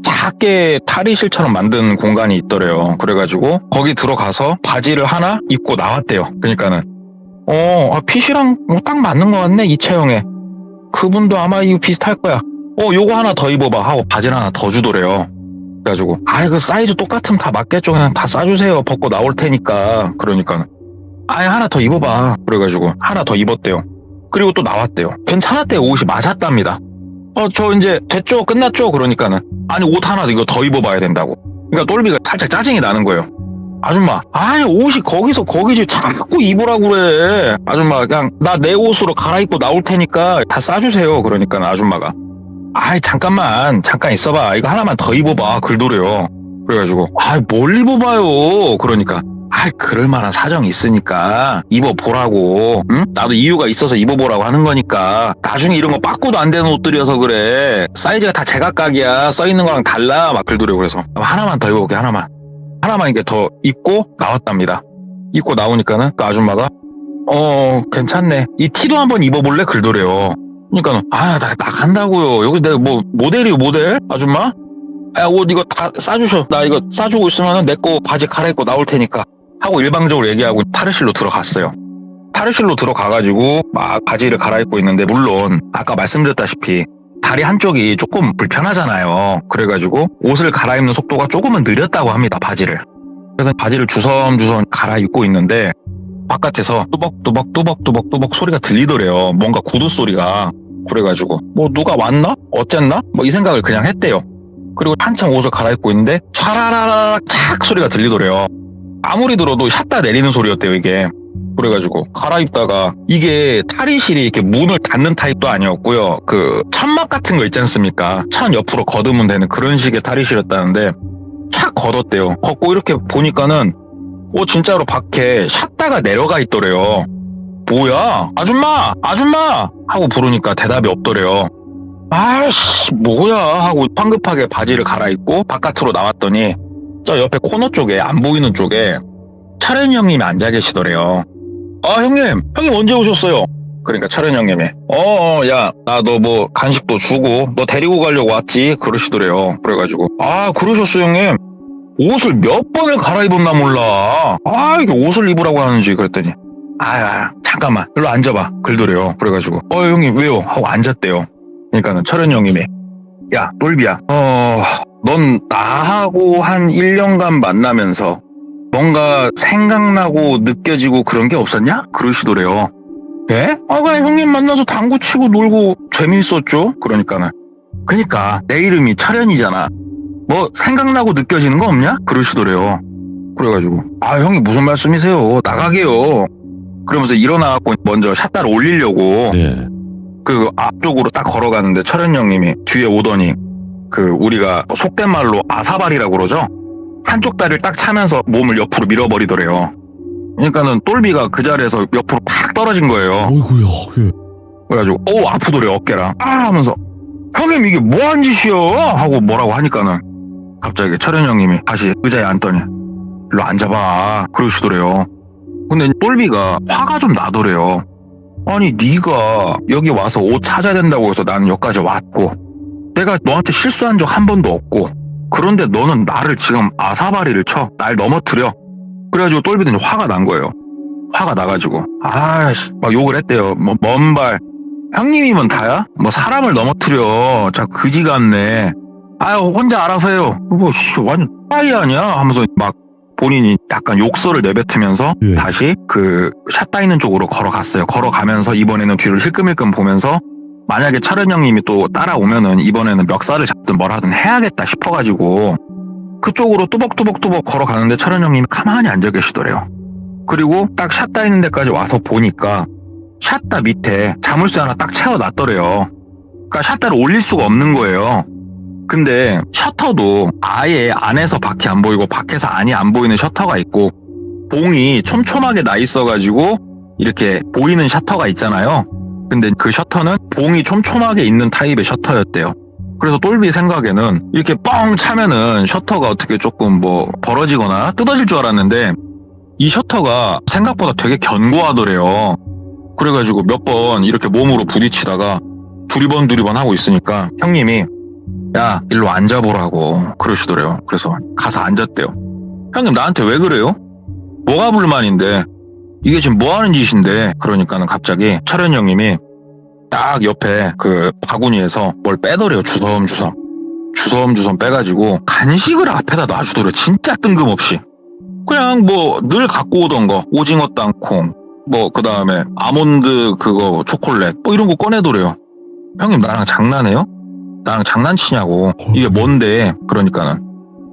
작게 탈의실처럼 만든 공간이 있더래요. 그래가지고 거기 들어가서 바지를 하나 입고 나왔대요. 그러니까는 핏이랑 딱 맞는 것 같네 이 체형에. 그분도 아마 이거 비슷할 거야. 요거 하나 더 입어봐 하고 바지를 하나 더 주더래요. 그래가지고 그 사이즈 똑같으면 다 맞겠죠. 그냥 다 싸주세요. 벗고 나올 테니까. 그러니까는 하나 더 입어봐. 그래가지고 하나 더 입었대요. 그리고 또 나왔대요. 괜찮았대요. 옷이 맞았답니다. 저 이제 됐죠? 끝났죠? 그러니까는 옷 하나 이거 더 입어봐야 된다고. 그러니까 똘비가 살짝 짜증이 나는 거예요. 아줌마 옷이 거기지 자꾸 입으라고 그래. 아줌마 그냥 나 내 옷으로 갈아입고 나올 테니까 다 싸주세요. 그러니까 아줌마가 잠깐 있어봐. 이거 하나만 더 입어봐. 그러더래요. 그래가지고 뭘 입어봐요. 그러니까 그럴 만한 사정이 있으니까 입어보라고. 응? 나도 이유가 있어서 입어보라고 하는 거니까. 나중에 이런 거 빠꾸도 안 되는 옷들이어서 그래. 사이즈가 다 제각각이야. 써있는 거랑 달라. 막 그러더래요. 그래서 하나만 더 입어볼게. 하나만 이게 더 입고 나왔답니다. 입고 나오니까는 그 아줌마가 괜찮네. 이 티도 한번 입어볼래? 그러더래요. 그러니까는 나 간다고요. 여기 내가 뭐 모델이요 모델? 아줌마? 옷 이거 다 싸주셔. 나 이거 싸주고 있으면은 내 거 바지 갈아입고 나올 테니까 하고 일방적으로 얘기하고 탈의실로 들어갔어요. 탈의실로 들어가가지고 막 바지를 갈아입고 있는데 물론 아까 말씀드렸다시피 다리 한쪽이 조금 불편하잖아요. 그래가지고 옷을 갈아입는 속도가 조금은 느렸다고 합니다. 바지를. 그래서 바지를 주섬주섬 갈아입고 있는데 바깥에서 뚜벅뚜벅 소리가 들리더래요. 뭔가 구두 소리가. 그래가지고 뭐 누가 왔나? 어쨌나? 뭐 이 생각을 그냥 했대요. 그리고 한참 옷을 갈아입고 있는데 차라라라 착 소리가 들리더래요. 아무리 들어도 샷다 내리는 소리였대요 이게. 그래가지고 갈아입다가 이게 탈의실이 이렇게 문을 닫는 타입도 아니었고요. 그 천막 같은 거 있지 않습니까? 천 옆으로 걷으면 되는 그런 식의 탈의실이었다는데 착 걷었대요. 걷고 이렇게 보니까는 진짜로 밖에 샷다가 내려가 있더래요. 뭐야? 아줌마 하고 부르니까 대답이 없더래요. 뭐야 하고 황급하게 바지를 갈아입고 바깥으로 나왔더니 저 옆에 코너 쪽에 안 보이는 쪽에 차련이 형님이 앉아 계시더래요. 형님 언제 오셨어요? 그러니까 차련이 형님이 야 나 너 뭐 간식도 주고 너 데리고 가려고 왔지? 그러시더래요. 그래가지고 그러셨어요 형님. 옷을 몇 번을 갈아입었나 몰라. 이게 옷을 입으라고 하는지 그랬더니 잠깐만 일로 앉아봐. 그러더래요. 그래가지고 형님 왜요? 하고 앉았대요. 그러니까는 철현 형님이 야 똘비야 넌 나하고 한 1년간 만나면서 뭔가 생각나고 느껴지고 그런 게 없었냐? 그러시더래요. 예? 그냥 형님 만나서 당구 치고 놀고 재미있었죠? 그러니까 내 이름이 철현이잖아. 뭐 생각나고 느껴지는 거 없냐? 그러시더래요. 그래가지고 형님 무슨 말씀이세요? 나가게요. 그러면서 일어나갖고 먼저 샷다를 올리려고 그 앞쪽으로 딱 걸어가는데 철현 형님이 뒤에 오더니 우리가 속된 말로 아사발이라고 그러죠? 한쪽 다리를 딱 차면서 몸을 옆으로 밀어버리더래요. 그러니까는 똘비가 그 자리에서 옆으로 팍 떨어진 거예요.
어이구야. 예.
그래가지고 아프더래요 어깨랑. 하면서 형님 이게 뭐한 짓이요? 하고 뭐라고 하니까는 갑자기 철현 형님이 다시 의자에 앉더니 일로 앉아봐 그러시더래요. 근데 똘비가 화가 좀 나더래요. 아니 네가 여기 와서 옷 찾아야 된다고 해서 나는 여기까지 왔고 내가 너한테 실수한 적 한 번도 없고 그런데 너는 나를 지금 아사바리를 쳐 날 넘어뜨려. 그래가지고 똘비는 화가 난 거예요. 화가 나가지고 막 욕을 했대요. 뭐 먼발 형님이면 다야? 뭐 사람을 넘어뜨려. 자 그지 같네. 혼자 알아서 해요. 뭐 완전 빠이 아니야? 하면서 막 본인이 약간 욕설을 내뱉으면서 다시 그 샷다 있는 쪽으로 걸어갔어요. 걸어가면서 이번에는 뒤를 힐끔힐끔 보면서 만약에 철현 형님이 또 따라오면은 이번에는 멱살을 잡든 뭘 하든 해야겠다 싶어가지고 그쪽으로 뚜벅뚜벅 걸어가는데 철현 형님이 가만히 앉아 계시더래요. 그리고 딱 샷다 있는 데까지 와서 보니까 샷다 밑에 자물쇠 하나 딱 채워놨더래요. 그러니까 샷다를 올릴 수가 없는 거예요. 근데 셔터도 아예 안에서 밖이 안 보이고 밖에서 안이 안 보이는 셔터가 있고 봉이 촘촘하게 나 있어가지고 이렇게 보이는 셔터가 있잖아요. 근데 그 셔터는 봉이 촘촘하게 있는 타입의 셔터였대요. 그래서 똘비 생각에는 이렇게 뻥 차면은 셔터가 어떻게 조금 뭐 벌어지거나 뜯어질 줄 알았는데 이 셔터가 생각보다 되게 견고하더래요. 그래가지고 몇 번 이렇게 몸으로 부딪히다가 두리번 하고 있으니까 형님이 야 일로 앉아보라고 그러시더래요. 그래서 가서 앉았대요. 형님 나한테 왜 그래요? 뭐가 불만인데? 이게 지금 뭐 하는 짓인데? 그러니까는 갑자기 철현 형님이 딱 옆에 그 바구니에서 뭘 빼더래요. 주섬주섬 빼가지고 간식을 앞에다 놔주더래요. 진짜 뜬금없이. 그냥 뭐 늘 갖고 오던 거 오징어 땅콩 뭐 그 다음에 아몬드 그거 초콜릿 뭐 이런 거 꺼내더래요. 형님 나랑 장난해요? 나랑 장난치냐고. 이게 뭔데? 그러니까는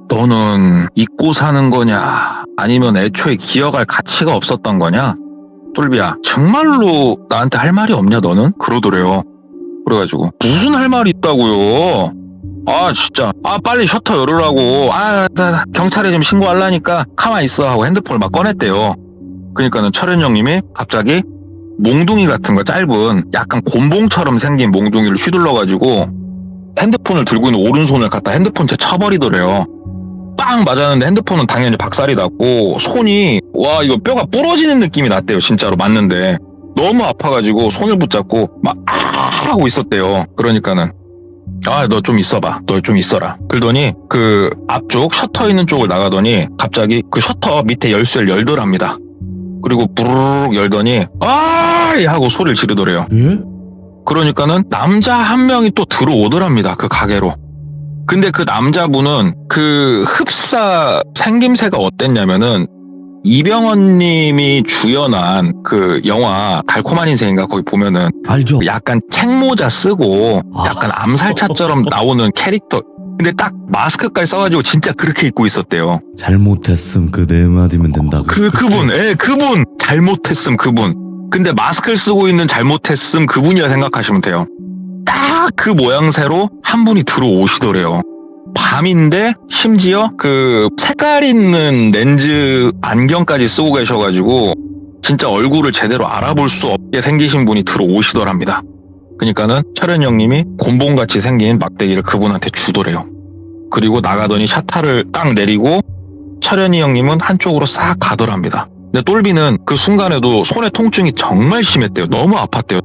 너는 잊고 사는 거냐 아니면 애초에 기억할 가치가 없었던 거냐? 똘비야 정말로 나한테 할 말이 없냐 너는? 그러더래요. 그래가지고 무슨 할 말이 있다고요? 아 진짜 빨리 셔터 열으라고 나 경찰에 좀 신고하려니까 가만히 있어 하고 핸드폰을 막 꺼냈대요. 그러니까는 철현 형님이 갑자기 몽둥이 같은 거 짧은 약간 곤봉처럼 생긴 몽둥이를 휘둘러가지고 핸드폰을 들고 있는 오른손을 갖다 핸드폰째 쳐버리더래요. 빵 맞았는데 핸드폰은 당연히 박살이 났고 손이 와 이거 뼈가 부러지는 느낌이 났대요. 진짜로 맞는데 너무 아파가지고 손을 붙잡고 막 하고 있었대요. 그러니까는 너 좀 있어봐. 너 좀 있어라. 그러더니 그 앞쪽 셔터 있는 쪽을 나가더니 갑자기 그 셔터 밑에 열쇠를 열더랍니다. 그리고 부르륵 열더니 아이 하고 소리를 지르더래요.
예?
그러니까는 남자 한 명이 또 들어오더랍니다. 그 가게로. 근데 그 남자분은 그 흡사 생김새가 어땠냐면은 이병헌 님이 주연한 그 영화 달콤한 인생인가 거기 보면은
알죠.
약간 책모자 쓰고 약간 암살차처럼 나오는 캐릭터. 근데 딱 마스크까지 써가지고 진짜 그렇게 입고 있었대요.
잘못했음 그 네 마디면 된다.
그분 잘못했음 그분. 근데 마스크를 쓰고 있는 잘못했음 그분이라 생각하시면 돼요. 딱 그 모양새로 한 분이 들어오시더래요. 밤인데 심지어 그 색깔 있는 렌즈 안경까지 쓰고 계셔가지고 진짜 얼굴을 제대로 알아볼 수 없게 생기신 분이 들어오시더랍니다. 그러니까는 철현 형님이 곤봉같이 생긴 막대기를 그분한테 주더래요. 그리고 나가더니 샤타를 딱 내리고 철현이 형님은 한쪽으로 싹 가더랍니다. 근데 똘비는 그 순간에도 손의 통증이 정말 심했대요. 너무 아팠대요.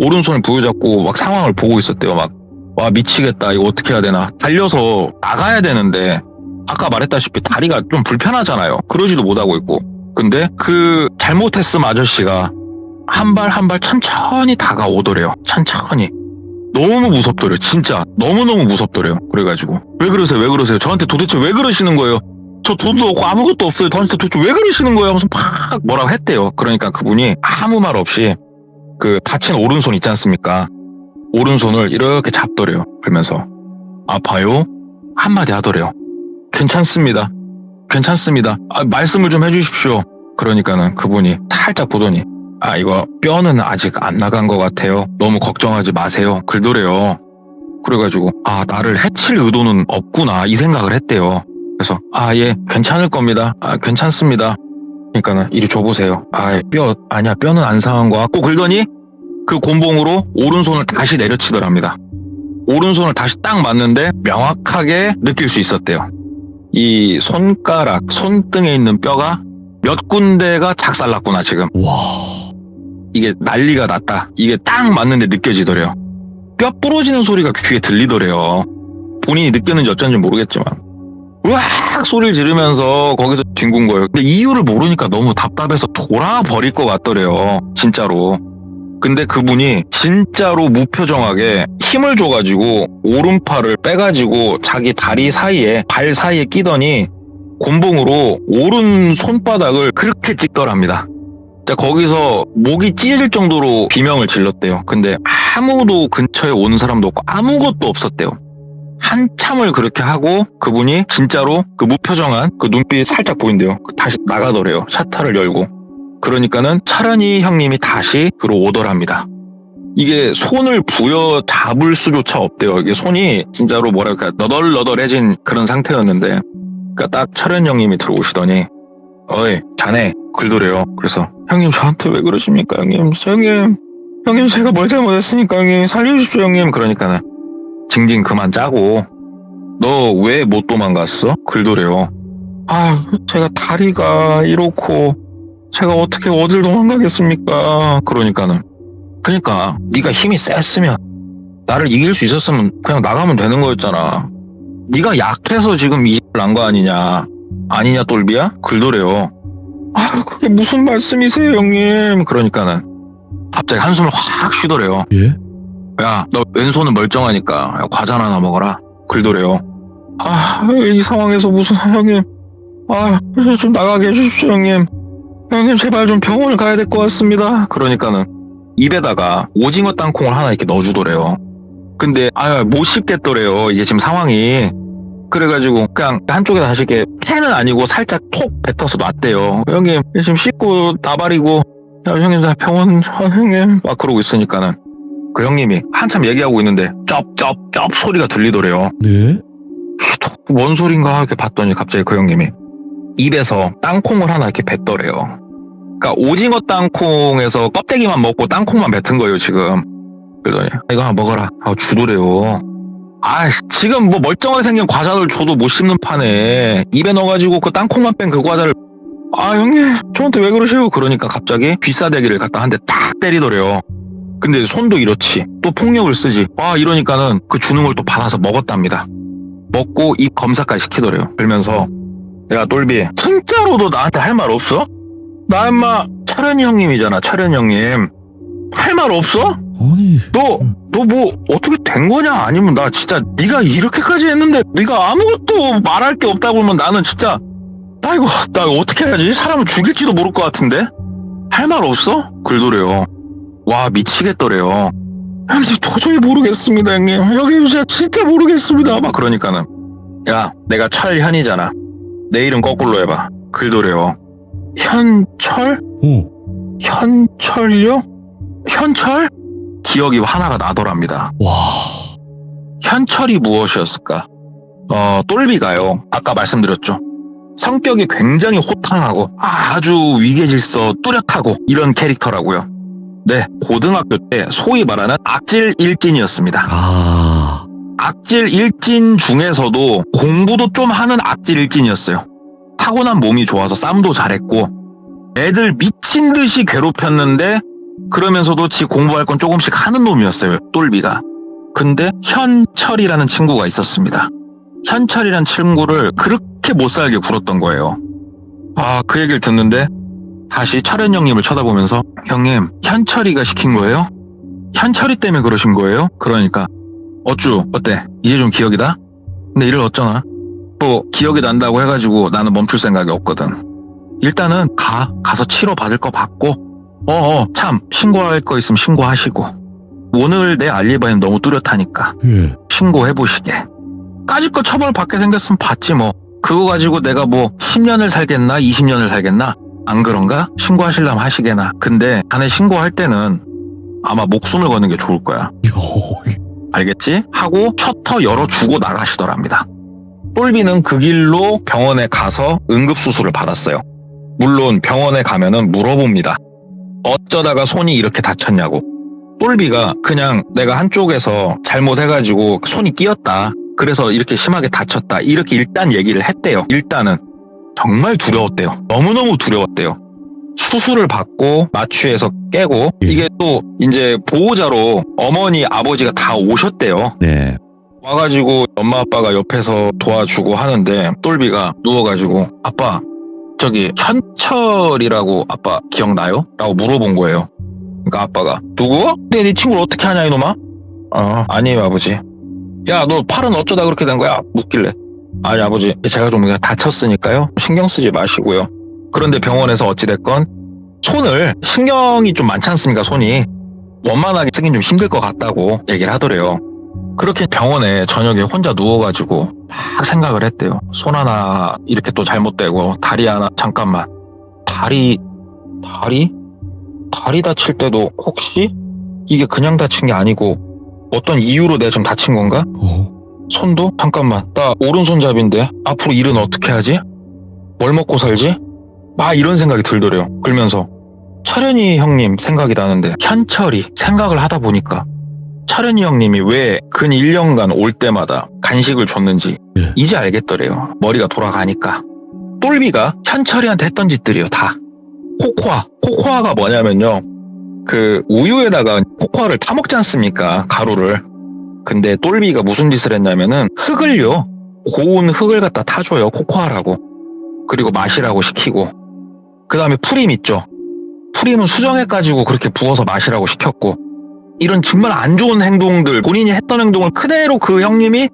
오른손을 부여잡고 막 상황을 보고 있었대요. 막 와 미치겠다 이거 어떻게 해야 되나. 달려서 나가야 되는데 아까 말했다시피 다리가 좀 불편하잖아요. 그러지도 못하고 있고. 근데 그 잘못했음 아저씨가 한 발 한 발 천천히 다가오더래요. 천천히. 너무 무섭더래요. 진짜 너무너무 무섭더래요. 그래가지고 왜 그러세요? 저한테 도대체 왜 그러시는 거예요? 저 돈도 없고 아무것도 없어요. 저한테 도대체 왜 그러시는 거예요? 하면서 팍 뭐라고 했대요. 그러니까 그분이 아무 말 없이 그 다친 오른손 있지 않습니까? 오른손을 이렇게 잡더래요. 그러면서 아파요? 한마디 하더래요. 괜찮습니다. 말씀을 좀 해주십시오. 그러니까는 그분이 살짝 보더니 이거 뼈는 아직 안 나간 것 같아요. 너무 걱정하지 마세요. 그러더래요. 그래가지고 나를 해칠 의도는 없구나 이 생각을 했대요. 그래서 예 괜찮을 겁니다. 괜찮습니다. 그러니까는 이리 줘보세요. 뼈는 안 상한 것 같고. 그러더니 그 곤봉으로 오른손을 다시 내려치더랍니다. 오른손을 다시 딱 맞는데 명확하게 느낄 수 있었대요. 이 손등에 있는 뼈가 몇 군데가 작살났구나 지금.
와.
이게 난리가 났다. 이게 딱 맞는데 느껴지더래요. 뼈 부러지는 소리가 귀에 들리더래요. 본인이 느꼈는지 어쩐지 모르겠지만 으악 소리를 지르면서 거기서 뒹군 거예요. 근데 이유를 모르니까 너무 답답해서 돌아버릴 것 같더래요. 진짜로. 근데 그분이 진짜로 무표정하게 힘을 줘가지고 오른팔을 빼가지고 자기 다리 사이에 발 사이에 끼더니 곤봉으로 오른 손바닥을 그렇게 찍더랍니다. 거기서 목이 찢어질 정도로 비명을 질렀대요. 근데 아무도 근처에 온 사람도 없고 아무것도 없었대요. 한참을 그렇게 하고 그분이 진짜로 그 무표정한 그 눈빛이 살짝 보인대요. 다시 나가더래요. 샤터를 열고. 그러니까는 차련이 형님이 다시 들어오더랍니다. 이게 손을 부여 잡을 수조차 없대요. 이게 손이 진짜로 뭐랄까 너덜너덜해진 그런 상태였는데, 그러니까 딱 차련 형님이 들어오시더니 어이 자네 글도래요. 그래서 형님 저한테 왜 그러십니까 형님 제가 뭘 잘못했으니까 형님 살려주십시오 형님. 그러니까는 징징 그만 짜고 너 왜 못 도망갔어? 글도래요. 아 제가 다리가 이렇고 제가 어떻게 어딜 도망가겠습니까? 그러니까 네가 힘이 셌으면 나를 이길 수 있었으면 그냥 나가면 되는 거였잖아. 네가 약해서 지금 이 난 거 아니냐 똘비야? 글도래요. 아 그게 무슨 말씀이세요 형님? 그러니까는 갑자기 한숨을 확 쉬더래요.
예?
야 너 왼손은 멀쩡하니까 과자 하나 먹어라. 글도래요. 아 이 상황에서 무슨 형님 좀 나가게 해주십시오 형님 제발 좀 병원을 가야 될 것 같습니다. 그러니까는 입에다가 오징어 땅콩을 하나 이렇게 넣어주더래요. 근데 못 씹겠더래요. 이게 지금 상황이. 그래가지고 그냥 한쪽에다 다시 이렇게 캔은 아니고 살짝 톡 뱉어서 놨대요. 형님 지금 씻고 나발이고 형님 나 병원 형님 막 그러고 있으니까는 그 형님이 한참 얘기하고 있는데 쩝쩝쩝 소리가 들리더래요.
네?
뭔 소린가 이렇게 봤더니 갑자기 그 형님이 입에서 땅콩을 하나 이렇게 뱉더래요. 그러니까 오징어 땅콩에서 껍데기만 먹고 땅콩만 뱉은 거예요 지금. 그러더니 이거 하나 먹어라 주더래요. 지금 뭐 멀쩡하게 생긴 과자를 줘도 못 씹는 판에 입에 넣어가지고 그 땅콩만 뺀 그 과자를 형님 저한테 왜 그러시고. 그러니까 갑자기 귀싸대기를 갖다 한 대 딱 때리더래요. 근데 손도 이렇지 또 폭력을 쓰지. 이러니까는 그 주는 걸 또 받아서 먹었답니다. 먹고 입 검사까지 시키더래요. 그러면서 야 똘비 진짜로 너 나한테 할 말 없어? 나 인마 차련이 형님이잖아. 차련이 형님 할 말 없어?
아니
너 뭐 어떻게 된 거냐? 아니면 나 진짜 네가 이렇게까지 했는데 네가 아무것도 말할 게 없다고 하면 나는 진짜 나 이거 어떻게 해야지? 사람을 죽일지도 모를 것 같은데? 할 말 없어? 글도래요. 와 미치겠더래요. 형님 도저히 모르겠습니다 형님. 형님 진짜 모르겠습니다. 막 그러니까는 야 내가 철현이잖아. 내 이름 거꾸로 해봐. 글도래요. 현철? 현철요? 현철? 기억이 하나가 나더랍니다.
와.
현철이 무엇이었을까? 똘비가요. 아까 말씀드렸죠. 성격이 굉장히 호탕하고 아주 위계질서 뚜렷하고 이런 캐릭터라고요. 네, 고등학교 때 소위 말하는 악질 일진이었습니다. 악질 일진 중에서도 공부도 좀 하는 악질 일진이었어요. 타고난 몸이 좋아서 싸움도 잘했고 애들 미친 듯이 괴롭혔는데 그러면서도 지 공부할 건 조금씩 하는 놈이었어요. 똘비가. 근데 현철이라는 친구가 있었습니다. 현철이라는 친구를 그렇게 못살게 굴었던 거예요. 그 얘기를 듣는데 다시 철현 형님을 쳐다보면서 형님 현철이가 시킨 거예요? 현철이 때문에 그러신 거예요? 그러니까 어때? 이제 좀 기억이 나? 근데 이를 어쩌나? 또 기억이 난다고 해가지고 나는 멈출 생각이 없거든. 일단은 가서 치료 받을 거 받고 참 신고할 거 있으면 신고하시고 오늘 내 알리바이는 너무 뚜렷하니까 신고해보시게. 까짓거 처벌 받게 생겼으면 받지 뭐. 그거 가지고 내가 뭐 10년을 살겠나 20년을 살겠나 안 그런가? 신고하시려면 하시게나. 근데 자네 신고할 때는 아마 목숨을 거는 게 좋을 거야. 알겠지? 하고 셔터 열어주고 나가시더랍니다. 똘비는 그 길로 병원에 가서 응급수술을 받았어요. 물론 병원에 가면은 물어봅니다. 어쩌다가 손이 이렇게 다쳤냐고. 똘비가 그냥 내가 한쪽에서 잘못해가지고 손이 끼었다. 그래서 이렇게 심하게 다쳤다. 이렇게 일단 얘기를 했대요. 일단은. 정말 두려웠대요. 너무너무 두려웠대요. 수술을 받고 마취해서 깨고 이게 또 이제 보호자로 어머니 아버지가 다 오셨대요.
네.
와가지고 엄마 아빠가 옆에서 도와주고 하는데 똘비가 누워가지고 아빠 저기 현철이라고 아빠 기억나요? 라고 물어본 거예요. 그러니까 아빠가 누구? 네 친구를 어떻게 하냐 이놈아? 아니에요 아버지. 야 너 팔은 어쩌다 그렇게 된 거야? 묻길래 아니 아버지 제가 좀 다쳤으니까요 신경 쓰지 마시고요. 그런데 병원에서 어찌됐건 손을 신경이 좀 많지 않습니까? 손이 원만하게 쓰긴 좀 힘들 것 같다고 얘기를 하더래요. 그렇게 병원에 저녁에 혼자 누워가지고 막 생각을 했대요. 손 하나 이렇게 또 잘못되고 다리 하나 잠깐만 다리 다칠 때도 혹시 이게 그냥 다친 게 아니고 어떤 이유로 내가 좀 다친 건가? 손도 잠깐만 나 오른손잡인데 앞으로 일은 어떻게 하지? 뭘 먹고 살지? 막 이런 생각이 들더래요. 그러면서 철현이 형님 생각이 나는데 현철이 생각을 하다 보니까 철현이 형님이 왜 근 1년간 올 때마다 간식을 줬는지 이제 알겠더래요. 머리가 돌아가니까. 똘비가 현철이한테 했던 짓들이요. 다. 코코아가 뭐냐면요. 그 우유에다가 코코아를 타먹지 않습니까? 가루를. 근데 똘비가 무슨 짓을 했냐면은 흙을요. 고운 흙을 갖다 타줘요. 코코아라고. 그리고 마시라고 시키고. 그 다음에 프림 있죠. 프림은 수정해가지고 그렇게 부어서 마시라고 시켰고. 이런 정말 안 좋은 행동들, 본인이 했던 행동을 그대로 그 형님이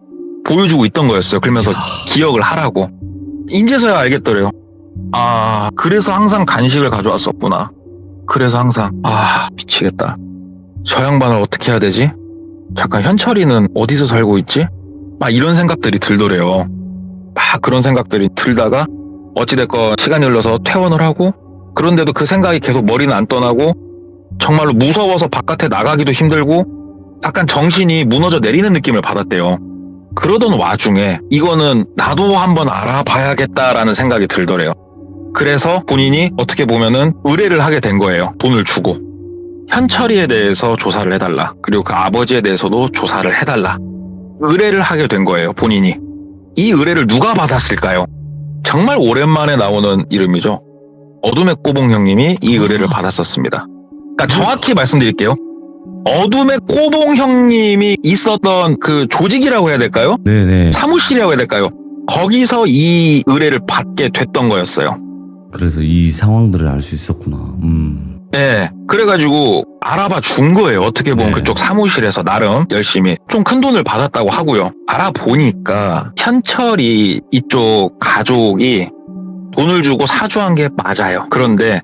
보여주고 있던 거였어요. 그러면서 기억을 하라고. 인제서야 알겠더래요. 아, 그래서 항상 간식을 가져왔었구나. 그래서 항상 미치겠다. 저 양반을 어떻게 해야 되지? 잠깐 현철이는 어디서 살고 있지? 막 이런 생각들이 들더래요. 막 그런 생각들이 들다가 어찌됐건 시간이 흘러서 퇴원을 하고 그런데도 그 생각이 계속 머리는 안 떠나고 정말로 무서워서 바깥에 나가기도 힘들고 약간 정신이 무너져 내리는 느낌을 받았대요. 그러던 와중에 이거는 나도 한번 알아봐야겠다라는 생각이 들더래요. 그래서 본인이 어떻게 보면은 의뢰를 하게 된 거예요. 돈을 주고. 현철이에 대해서 조사를 해달라. 그리고 그 아버지에 대해서도 조사를 해달라. 의뢰를 하게 된 거예요. 본인이. 이 의뢰를 누가 받았을까요? 정말 오랜만에 나오는 이름이죠. 어둠의 꼬봉 형님이 이 의뢰를 받았었습니다. 그러니까 정확히 말씀드릴게요. 어둠의 꼬봉 형님이 있었던 그 조직이라고 해야 될까요?
네네.
사무실이라고 해야 될까요? 거기서 이 의뢰를 받게 됐던 거였어요.
그래서 이 상황들을 알 수 있었구나.
네. 그래가지고 알아봐 준 거예요. 어떻게 보면
네.
그쪽 사무실에서 나름 열심히 좀 큰 돈을 받았다고 하고요. 알아보니까 현철이 이쪽 가족이 돈을 주고 사주한 게 맞아요. 그런데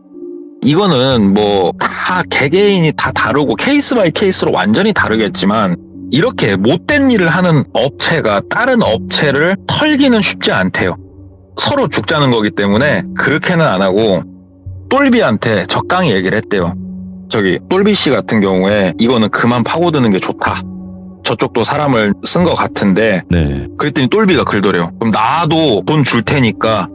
이거는 뭐 다 개개인이 다 다르고 케이스 바이 케이스로 완전히 다르겠지만 이렇게 못된 일을 하는 업체가 다른 업체를 털기는 쉽지 않대요. 서로 죽자는 거기 때문에 그렇게는 안 하고 똘비한테 적당히 얘기를 했대요. 저기 똘비 씨 같은 경우에 이거는 그만 파고드는 게 좋다. 저쪽도 사람을 쓴 것 같은데
네.
그랬더니 똘비가 그러더래요. 그럼 나도 돈 줄 테니까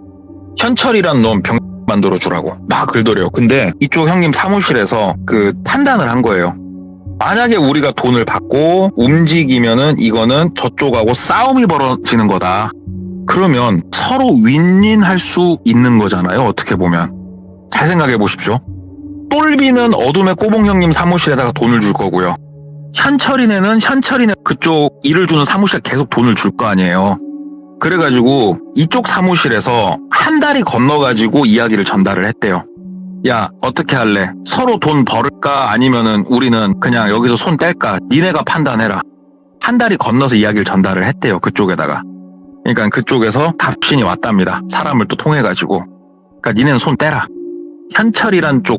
현철이란 놈 병 만들어주라고 막 그러더래요. 근데 이쪽 형님 사무실에서 그 판단을 한 거예요. 만약에 우리가 돈을 받고 움직이면은 이거는 저쪽하고 싸움이 벌어지는 거다. 그러면 서로 윈윈할 수 있는 거잖아요. 어떻게 보면. 잘 생각해 보십시오. 똘비는 어둠의 꼬봉 형님 사무실에다가 돈을 줄 거고요. 현철이네는 그쪽 일을 주는 사무실에 계속 돈을 줄 거 아니에요. 그래가지고 이쪽 사무실에서 한 달이 건너가지고 이야기를 전달을 했대요. 야, 어떻게 할래? 서로 돈 벌을까? 아니면은 우리는 그냥 여기서 손 뗄까? 니네가 판단해라. 한 달이 건너서 이야기를 전달을 했대요. 그쪽에다가. 그러니까 그쪽에서 답신이 왔답니다. 사람을 또 통해가지고. 그러니까 니네는 손 떼라. 현철이란 쪽